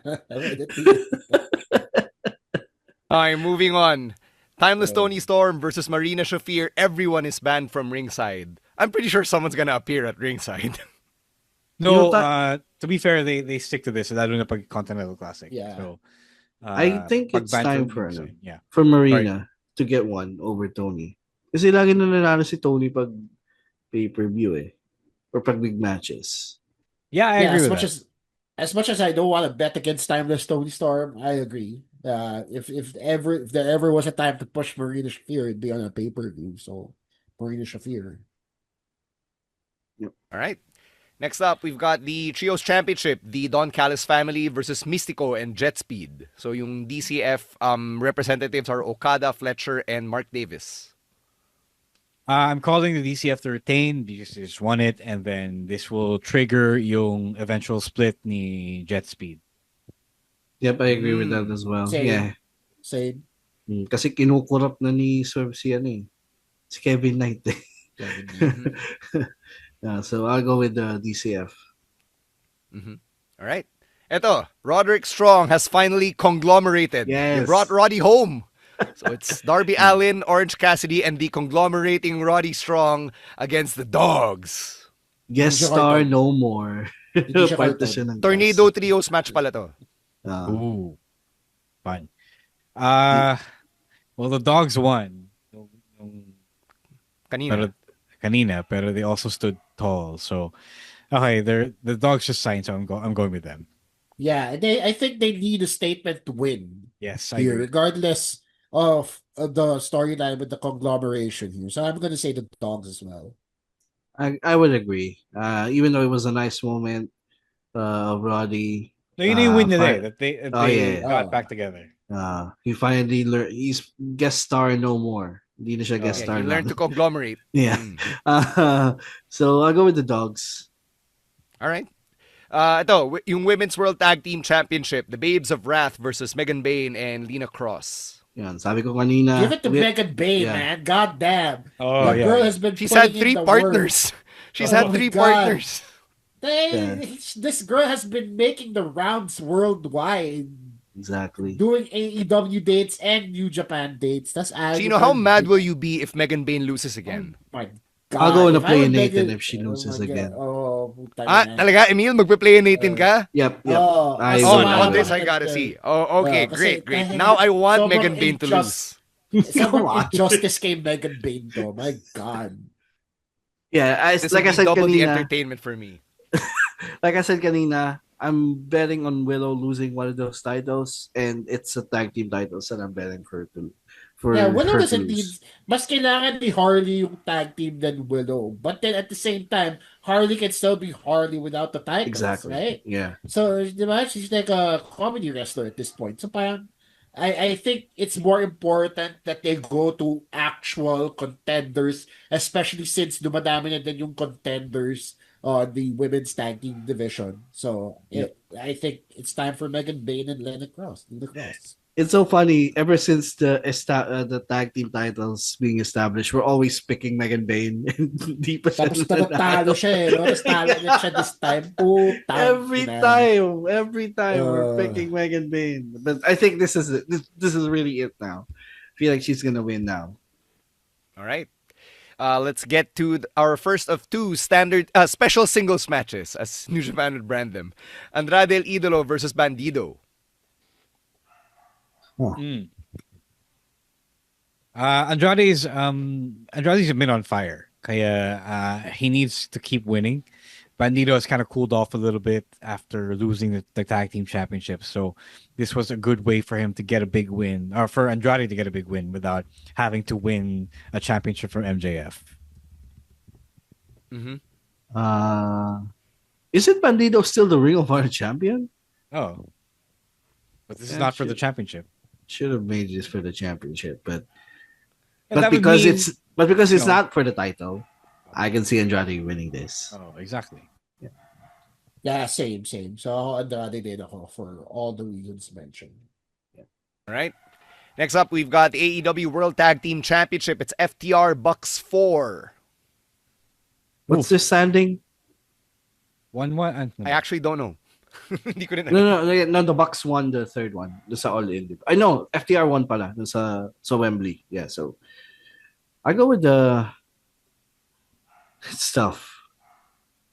[SPEAKER 1] Okay, moving on. Timeless Tony Storm versus Marina Shafir. Everyone is banned from ringside. I'm pretty sure someone's gonna appear at ringside.
[SPEAKER 2] No,
[SPEAKER 3] Yung
[SPEAKER 2] to be fair, they stick to this. Lalo na pag Continental Classic.
[SPEAKER 4] Yeah.
[SPEAKER 2] So,
[SPEAKER 3] I think
[SPEAKER 2] pag
[SPEAKER 3] it's
[SPEAKER 2] banned
[SPEAKER 3] time
[SPEAKER 2] from
[SPEAKER 3] for
[SPEAKER 2] ringside, yeah.
[SPEAKER 3] for Marina to get one over Tony. Kasi lagi na nanalo si Tony pag pay-per-view eh. Or pag big matches.
[SPEAKER 2] Yeah, I agree with that.
[SPEAKER 4] As much as I don't want to bet against Timeless Tony Storm, I agree. If there ever was a time to push Marina Shafir, it'd be on a pay-per-view. So Marina Shafir.
[SPEAKER 1] All right. Next up, we've got the Trios Championship, the Don Callis family versus Mystico and Jet Speed. So yung DCF representatives are Okada, Fletcher, and Mark Davis.
[SPEAKER 2] I'm calling the DCF to retain because they just won it, and then this will trigger yung eventual split ni Jet Speed.
[SPEAKER 3] Yep, I agree with that as well.
[SPEAKER 4] Same.
[SPEAKER 3] Yeah.
[SPEAKER 4] Same.
[SPEAKER 3] Kasi kinukurap na ni Swerve si si Kevin Knight eh. Yeah, so I'll go with the DCF.
[SPEAKER 1] All right. Eto, Roderick Strong has finally conglomerated.
[SPEAKER 3] Yes.
[SPEAKER 1] They brought Roddy home. So it's Darby Allin, Orange Cassidy, and the conglomerating Roddy Strong against the Dogs.
[SPEAKER 3] Guest
[SPEAKER 4] Hindi siya
[SPEAKER 3] star
[SPEAKER 4] carton.
[SPEAKER 3] no more.
[SPEAKER 4] Hindi siya
[SPEAKER 3] Part na
[SPEAKER 4] carton.
[SPEAKER 3] siya ng
[SPEAKER 1] Tornado Trios match pala to.
[SPEAKER 3] guest.
[SPEAKER 2] Ooh, fun. Well, the Dogs won.
[SPEAKER 1] Kanina.
[SPEAKER 2] Pero they also stood tall. So, okay, the Dogs just signed, so I'm going with them.
[SPEAKER 4] Yeah, I think they need a statement to win
[SPEAKER 2] Yes, I
[SPEAKER 4] here,
[SPEAKER 2] agree.
[SPEAKER 4] regardless of the storyline with the conglomeration here. So I'm gonna say the Dogs as well.
[SPEAKER 3] I would agree. Even though it was a nice moment of Roddy.
[SPEAKER 2] No, yun na yung win nila
[SPEAKER 3] fine.
[SPEAKER 2] that they
[SPEAKER 3] yeah.
[SPEAKER 2] got back together.
[SPEAKER 3] He finally learned. He's guest star no more. Hindi na siya guest
[SPEAKER 1] Yeah,
[SPEAKER 3] star
[SPEAKER 1] he
[SPEAKER 3] lang.
[SPEAKER 1] learned to conglomerate.
[SPEAKER 3] Yeah. So I'll go with the Dogs.
[SPEAKER 1] All right. Ito, yung Women's World Tag Team Championship, the Babes of Wrath versus Megan Bain and Lina Cross.
[SPEAKER 3] Yan, sabi ko kanina.
[SPEAKER 4] Give it to Megan Bain, man. God damn.
[SPEAKER 2] Oh,
[SPEAKER 4] the
[SPEAKER 2] yeah.
[SPEAKER 4] girl has been
[SPEAKER 1] She's
[SPEAKER 4] putting
[SPEAKER 1] had
[SPEAKER 4] in
[SPEAKER 1] 3
[SPEAKER 4] the
[SPEAKER 1] partners. She's
[SPEAKER 4] Oh
[SPEAKER 1] had
[SPEAKER 4] my
[SPEAKER 1] 3
[SPEAKER 4] God.
[SPEAKER 1] partners.
[SPEAKER 4] This girl has been making the rounds worldwide,
[SPEAKER 3] Exactly.
[SPEAKER 4] doing AEW dates and New Japan dates. That's
[SPEAKER 1] Chino, how mad will you be if Megan Bain loses again?
[SPEAKER 4] Oh my God.
[SPEAKER 3] I'll go on a
[SPEAKER 4] If I
[SPEAKER 3] play
[SPEAKER 4] would
[SPEAKER 3] Nathan
[SPEAKER 4] Megan-
[SPEAKER 3] if she
[SPEAKER 4] Oh
[SPEAKER 3] loses
[SPEAKER 4] my God.
[SPEAKER 3] again.
[SPEAKER 4] Oh, puta na.
[SPEAKER 1] Talaga, Emil? Magpe-play Nathan ka?
[SPEAKER 3] Yep.
[SPEAKER 4] Oh,
[SPEAKER 3] I
[SPEAKER 1] Oh,
[SPEAKER 3] will.
[SPEAKER 1] on this I gotta see. Oh, okay,
[SPEAKER 4] kasi
[SPEAKER 1] great. Now I want
[SPEAKER 4] sobrang
[SPEAKER 1] Megan Bain to lose.
[SPEAKER 4] Sobrang
[SPEAKER 3] on.
[SPEAKER 4] injustice kay Megan Bain to. My God.
[SPEAKER 3] Yeah,
[SPEAKER 1] This
[SPEAKER 3] like I
[SPEAKER 1] will be
[SPEAKER 3] said
[SPEAKER 1] double the
[SPEAKER 3] kanina,
[SPEAKER 1] entertainment for me.
[SPEAKER 3] I'm betting on Willow losing one of those titles, and it's a tag team titles that I'm betting for
[SPEAKER 4] Yeah, Willow
[SPEAKER 3] her to
[SPEAKER 4] doesn't need,
[SPEAKER 3] lose.
[SPEAKER 4] mas kailangan ni Harley yung tag team than Willow. But then at the same time, Harley can still be Harley without the titles,
[SPEAKER 3] Exactly.
[SPEAKER 4] right?
[SPEAKER 3] Yeah.
[SPEAKER 4] So, di ba, she's like a comedy wrestler at this point. So parang, I think it's more important that they go to actual contenders, especially since dumadami na din yung contenders on the women's tag team division. So I think it's time for Megan Bayne and Lena Cross.
[SPEAKER 3] It's so funny. Ever since the tag team titles being established, we're always picking Megan Bayne. Hindi pa siya
[SPEAKER 4] Tapos
[SPEAKER 3] nanalo.
[SPEAKER 4] talo siya eh. No? Tapos talo ulit siya this time. Putang ina.
[SPEAKER 3] Every time we're picking Megan Bayne. But I think this is it. This is really it now. I feel like she's gonna win now.
[SPEAKER 1] All right. Let's get to our first of two standard special singles matches, as New Japan would brand them. Andrade El Idolo versus Bandido.
[SPEAKER 2] Andrade's been on fire. Kaya he needs to keep winning. Bandido has kind of cooled off a little bit after losing the tag team championship. So this was a good way for him to get a big win, or for Andrade to get a big win without having to win a championship from MJF.
[SPEAKER 3] Isn't Bandido still the Ring of Honor champion?
[SPEAKER 2] Oh, but this is not for the championship.
[SPEAKER 3] Should have made this for the championship, but
[SPEAKER 2] And that would
[SPEAKER 3] because
[SPEAKER 2] mean-
[SPEAKER 3] it's
[SPEAKER 2] No.
[SPEAKER 3] not for the title, I can see Andrade winning this.
[SPEAKER 2] Oh, exactly.
[SPEAKER 4] Yeah, same. So ako Andrade din ako for all the reasons mentioned.
[SPEAKER 1] All right. Next up, we've got the AEW World Tag Team Championship. It's FTR Bucks 4.
[SPEAKER 3] What's the standing?
[SPEAKER 2] 1-1.
[SPEAKER 1] I actually don't know. Hindi ko rin
[SPEAKER 3] No, the Bucks won the third one. The sa All In. I know, FTR won pala. Dun sa Wembley. Yeah, so I go with the... It's tough.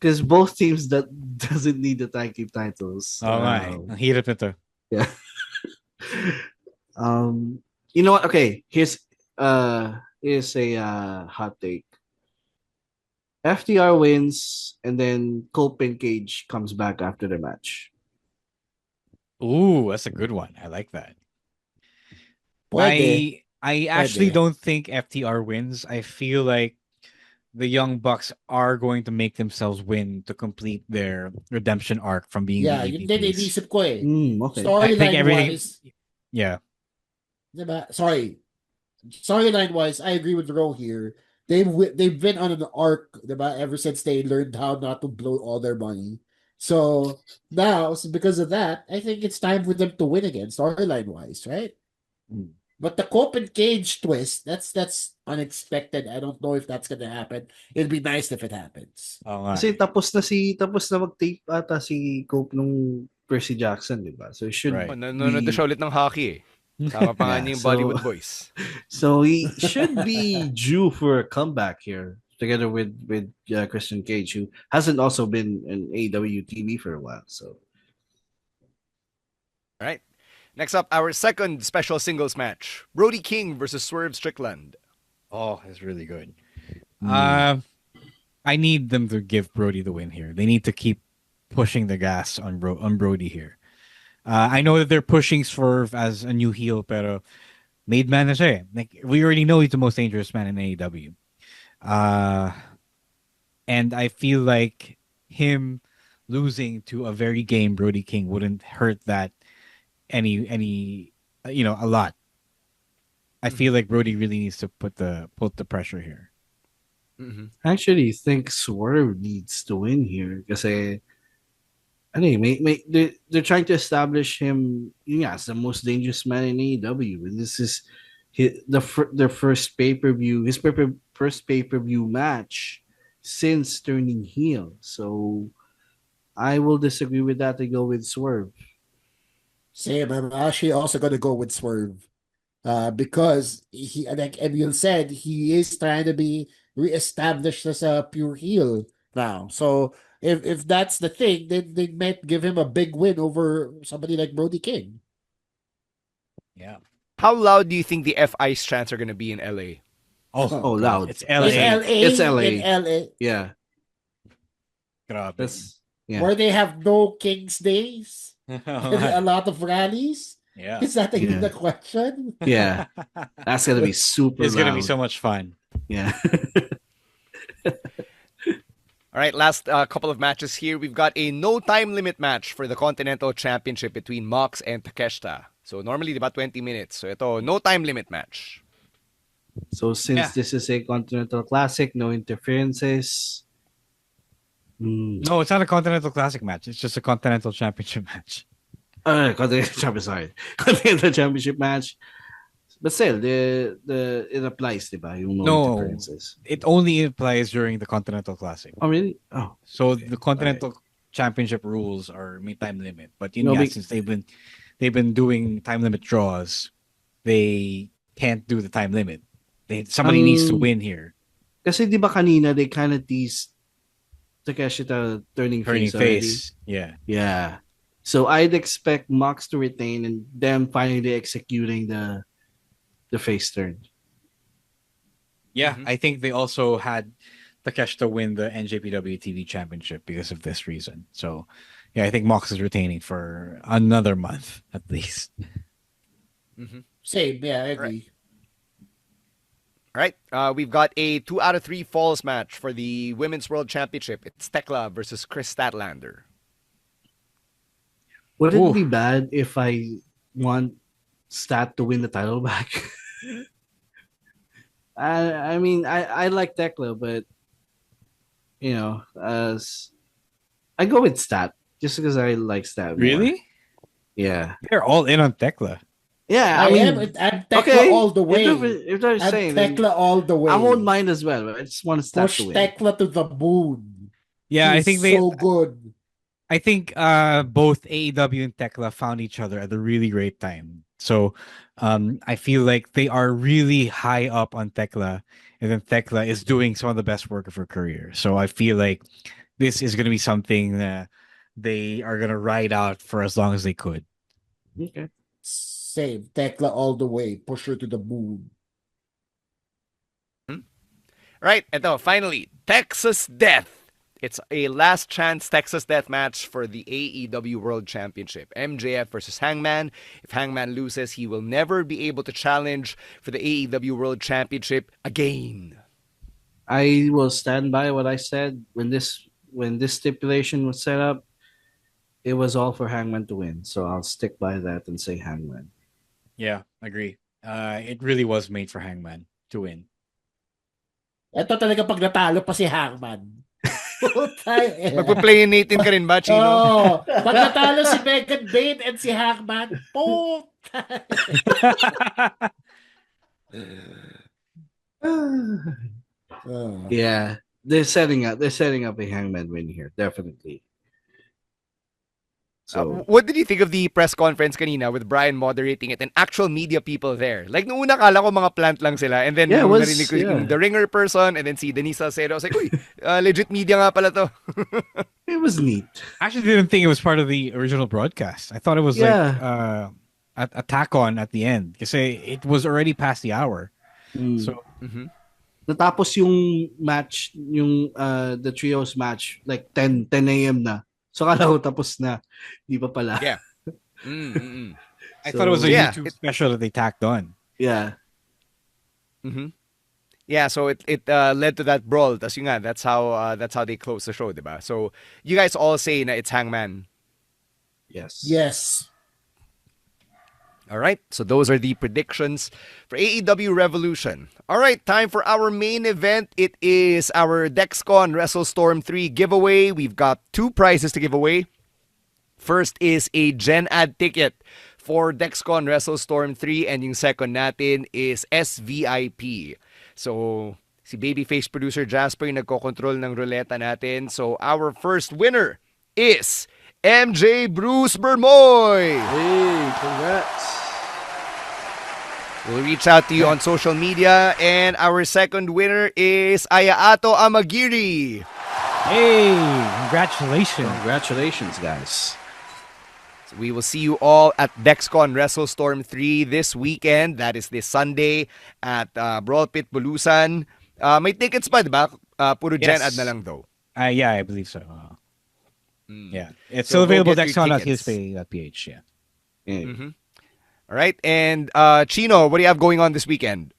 [SPEAKER 3] Because both teams that doesn't need the tag team titles.
[SPEAKER 2] Oh, my. Ang hirap nito.
[SPEAKER 3] Yeah. You know what? Okay, here's a hot take. FTR wins, and then Cope and Cage comes back after the match.
[SPEAKER 2] Ooh, that's a good one. I like that.
[SPEAKER 4] Pwede.
[SPEAKER 2] I actually
[SPEAKER 4] Pwede.
[SPEAKER 2] don't think FTR wins. I feel like the Young Bucks are going to make themselves win to complete their redemption arc from being
[SPEAKER 4] Yeah,
[SPEAKER 2] the
[SPEAKER 4] yun din
[SPEAKER 2] EVPs.
[SPEAKER 4] inisip ko eh.
[SPEAKER 3] Okay.
[SPEAKER 2] I think
[SPEAKER 4] Storyline
[SPEAKER 2] everything-
[SPEAKER 4] wise,
[SPEAKER 2] Yeah.
[SPEAKER 4] diba? Sorry. Storyline wise, I agree with Ro here. They've been on an arc, diba? Ever since they learned how not to blow all their money. So now, because of that, I think it's time for them to win again, storyline wise, right? But the Cope and Cage twist, that's unexpected. I don't know if that's gonna happen. It'd be nice if it happens.
[SPEAKER 2] Oo nga.
[SPEAKER 3] Kasi tapos na mag-tape ata si Cope nung Percy Jackson, di ba? So it should
[SPEAKER 2] Right.
[SPEAKER 1] Nanonood na siya ulit ng hockey eh. Tama pa nga niya yung
[SPEAKER 3] so-
[SPEAKER 1] Bollywood Boys.
[SPEAKER 3] So he should be due for a comeback here, together with Christian Cage, who hasn't also been in AEW TV for a while. So
[SPEAKER 1] All right. Next up, our second special singles match. Brody King versus Swerve Strickland.
[SPEAKER 2] Oh, that's really good. I need them to give Brody the win here. They need to keep pushing the gas on Brody here. I know that they're pushing Swerve as a new heel, pero made man na siya eh. Like, we already know he's the most dangerous man in AEW. And I feel like him losing to a very game Brody King wouldn't hurt that any a lot. I feel like Brody really needs to put the pressure here.
[SPEAKER 3] I actually think Swerve needs to win here kasi they're trying to establish him as the most dangerous man in AEW, and this is their first pay-per-view, first pay-per-view match since turning heel. So I will disagree with that and go with Swerve.
[SPEAKER 4] Same. I'm actually also gonna go with Swerve. Because he, like Emil said, he is trying to be reestablished as a pure heel now. So if that's the thing, then they might give him a big win over somebody like Brody King.
[SPEAKER 2] Yeah.
[SPEAKER 1] How loud do you think the F-Ice chants are going to be in LA?
[SPEAKER 3] Oh, loud.
[SPEAKER 2] It's LA.
[SPEAKER 4] It's LA.
[SPEAKER 3] It's LA.
[SPEAKER 4] In LA.
[SPEAKER 3] Yeah.
[SPEAKER 2] Grabe.
[SPEAKER 3] That's yeah.
[SPEAKER 4] Where they have no King's Days. A lot of rallies.
[SPEAKER 2] Yeah.
[SPEAKER 4] Is that even
[SPEAKER 3] Yeah.
[SPEAKER 4] the question?
[SPEAKER 3] Yeah. That's gonna be super
[SPEAKER 2] It's going to be
[SPEAKER 3] loud.
[SPEAKER 2] so much fun.
[SPEAKER 3] Yeah.
[SPEAKER 1] All right, last couple of matches here. We've got a no time limit match for the Continental Championship between Mox and Takeshita. So normally about 20 minutes. So ito, no time limit match.
[SPEAKER 3] So since
[SPEAKER 2] Yeah.
[SPEAKER 3] this is a Continental Classic, no interferences.
[SPEAKER 2] No, it's not a Continental Classic match. It's just a Continental Championship match.
[SPEAKER 3] Continental Championship, sorry. Continental Championship match. But still, it applies, diba? Yung
[SPEAKER 2] No,
[SPEAKER 3] differences.
[SPEAKER 2] it only applies during the Continental Classic.
[SPEAKER 3] Oh, really? Oh.
[SPEAKER 2] So the Continental Championship rules are may time limit, but since they've been doing time limit draws, they can't do the time limit. Somebody needs to win here.
[SPEAKER 3] Kasi di ba kanina they kind of teased Takeshi turning face already? Yeah. So I'd expect Mox to retain and them finally executing the face turn.
[SPEAKER 2] Yeah, I think they also had Takeshita win the NJPW TV Championship because of this reason. So, yeah, I think Mox is retaining for another month at least.
[SPEAKER 4] Same, yeah, I agree.
[SPEAKER 1] All right, we've got a 2 out of 3 falls match for the Women's World Championship. It's Tekla versus Chris Statlander.
[SPEAKER 3] Would it be bad if I want Stat to win the title back? I mean, I like Tekla, but as I go with Stat just because I like Stat.
[SPEAKER 2] Really?
[SPEAKER 3] More. Yeah.
[SPEAKER 2] They're all in on Tekla.
[SPEAKER 3] Yeah,
[SPEAKER 4] I'm Tekla all the way.
[SPEAKER 3] If they're saying
[SPEAKER 4] Tekla all the way.
[SPEAKER 3] I won't mind as well, but I just want to Stat
[SPEAKER 4] push
[SPEAKER 3] to win.
[SPEAKER 4] Tekla to the moon.
[SPEAKER 2] Yeah,
[SPEAKER 4] He's
[SPEAKER 2] I think
[SPEAKER 4] so good.
[SPEAKER 2] I think both AEW and Tekla found each other at a really great time. So I feel like they are really high up on Tekla, and then Tekla is doing some of the best work of her career. So I feel like this is going to be something that they are going to ride out for as long as they could.
[SPEAKER 3] Okay.
[SPEAKER 4] Same. Tekla all the way. Push her to the moon.
[SPEAKER 1] Right, ito, finally, Texas Death. It's a last chance Texas Death match for the AEW World Championship. MJF versus Hangman. If Hangman loses, he will never be able to challenge for the AEW World Championship again.
[SPEAKER 3] I will stand by what I said when this stipulation was set up. It was all for Hangman to win, so I'll stick by that and say Hangman.
[SPEAKER 2] Yeah, agree. It really was made for Hangman to win.
[SPEAKER 4] Ito talaga pag natalo pa si Hangman.
[SPEAKER 1] Magpa-play natin ka rin ba, Chino?
[SPEAKER 4] Oh, pag natalo si Megan Bane and si Hangman,
[SPEAKER 3] Yeah, they're setting up a Hangman win here, definitely. So,
[SPEAKER 1] what did you think of the press conference kanina with Brian moderating it and actual media people there? Like, noong una kala ko mga plant lang sila, and then narinig ko yung the ringer person, and then si Denise Salcedo. I was like, uy, legit media nga pala to.
[SPEAKER 3] It was neat.
[SPEAKER 2] I actually didn't think it was part of the original broadcast. I thought it was like a tack on at the end. Kasi it was already past the hour. So,
[SPEAKER 3] natapos yung match, yung the trios match, like 10 a.m. na. So, kala ko tapos na. Di pa pala.
[SPEAKER 1] Yeah.
[SPEAKER 2] I thought it was a YouTube special that they tacked on.
[SPEAKER 3] Yeah.
[SPEAKER 1] Yeah, so it led to that brawl. Tas yun nga, that's how they close the show, diba? So, you guys all say na it's Hangman.
[SPEAKER 3] Yes.
[SPEAKER 1] All right, so those are the predictions for AEW Revolution. All right, time for our main event. It is our DexCon WrestleStorm 3 giveaway. We've got 2 prizes to give away. First is a Gen Ad ticket for DexCon WrestleStorm 3, and yung second natin is SVIP. So, si Babyface producer Jasper yung nagko-control ng ruleta natin. So, our first winner is MJ Bruce Bermoy.
[SPEAKER 3] Hey, congrats.
[SPEAKER 1] We'll reach out to you on social media. And our second winner is Ayaato Amagiri.
[SPEAKER 2] Hey, congratulations.
[SPEAKER 3] Congratulations, guys.
[SPEAKER 1] So we will see you all at DexCon WrestleStorm 3 this weekend. That is this Sunday at Brawl Pit Bulusan. May tickets pa, diba? Puro Gen Ad na lang though.
[SPEAKER 2] Yeah, I believe so. Yeah, it's still available DexCon.hillspay.ph. Yeah.
[SPEAKER 1] All right, and Chino, what do you have going on this weekend?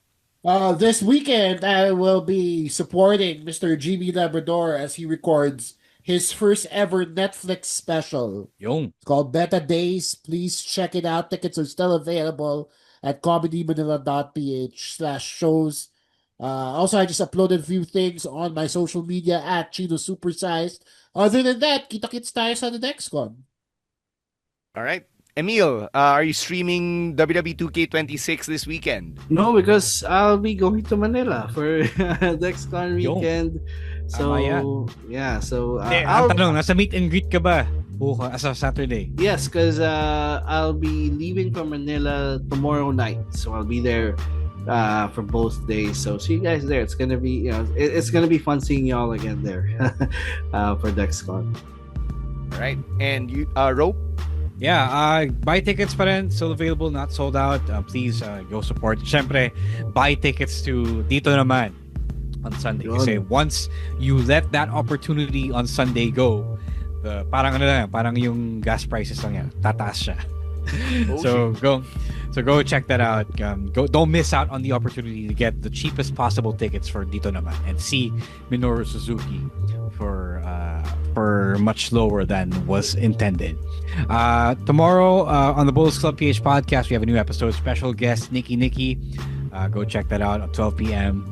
[SPEAKER 4] This weekend, I will be supporting Mr. GB Labrador as he records his first ever Netflix special. It's called Beta Days. Please check it out. Tickets are still available at comedymanila.ph/shows. Also, I just uploaded a few things on my social media at Chino Supersized. Other than that, kita-kits tayo sa the next con.
[SPEAKER 1] All right. Emil, are you streaming WWE 2K26 this weekend?
[SPEAKER 3] No, because I'll be going to Manila for DexCon
[SPEAKER 2] Yo.
[SPEAKER 3] weekend.
[SPEAKER 2] Tama yan.
[SPEAKER 3] So, yeah. So,
[SPEAKER 2] Ang tanong, nasa meet and greet ka ba? Bukas, Saturday.
[SPEAKER 3] yes, because I'll be leaving from Manila tomorrow night. So, I'll be there for both days. So, see you guys there. It's gonna be, it's gonna be fun seeing y'all again there for DexCon.
[SPEAKER 1] All right. And you, Rope?
[SPEAKER 2] Yeah, buy tickets pa rin, still available, not sold out. Please go support. Siyempre, buy tickets to Dito Naman on Sunday.
[SPEAKER 3] Yun.
[SPEAKER 2] Kasi once you let that opportunity on Sunday go, parang yung gas prices lang yan, tataas siya. So go check that out. Don't miss out on the opportunity to get the cheapest possible tickets for Dito Naman and see Minoru Suzuki for much lower than was intended. Tomorrow on the Bulls Club PH podcast, we have a new episode. Special guest Nikki. Go check that out at 12 p.m.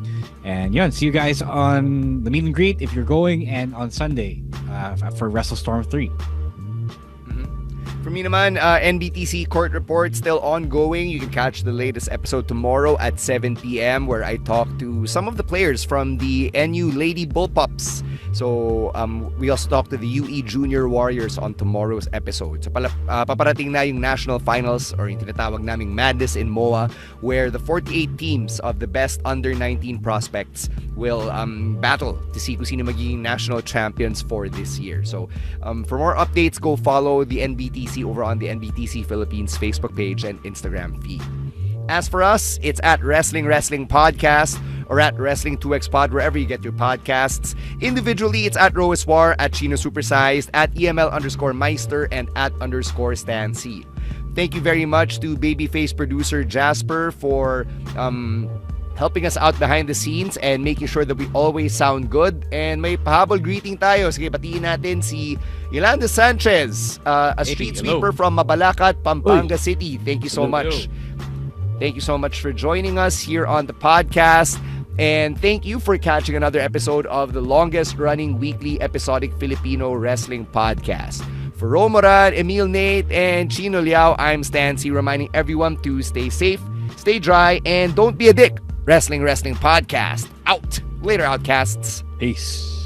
[SPEAKER 2] And yeah, see you guys on the meet and greet if you're going, and on Sunday for WrestleStorm 3.
[SPEAKER 1] For me naman, NBTC Court Report still ongoing. You can catch the latest episode tomorrow at 7 p.m. where I talk to some of the players from the NU Lady Bullpups. So, we also talk to the UE Junior Warriors on tomorrow's episode. So, paparating na yung national finals or yung tinatawag naming Madness in MOA, where the 48 teams of the best under-19 prospects will battle to see kung sino magiging national champions for this year. So, for more updates, go follow the NBTC over on the NBTC Philippines Facebook page and Instagram feed. As for us, it's at Wrestling Podcast or at Wrestling 2X Pod, wherever you get your podcasts. Individually, it's at Roeswar, at Chino Supersized, at EML_Meister, and at _Stan C. Thank you very much to Babyface producer Jasper for helping us out behind the scenes and making sure that we always sound good. And may pahabol greeting tayo. Sige, batiin natin si Yolanda Sanchez, a street sweeper from Mabalacat, Pampanga City. Thank you so much. Thank you so much for joining us here on the podcast. And thank you for catching another episode of the longest running weekly episodic Filipino wrestling podcast. For Romoran, Emil Nate, and Chino Liao, I'm Stan C, reminding everyone to stay safe, stay dry, and don't be a dick. Wrestling Podcast. Out. Later, Outcasts.
[SPEAKER 2] Peace.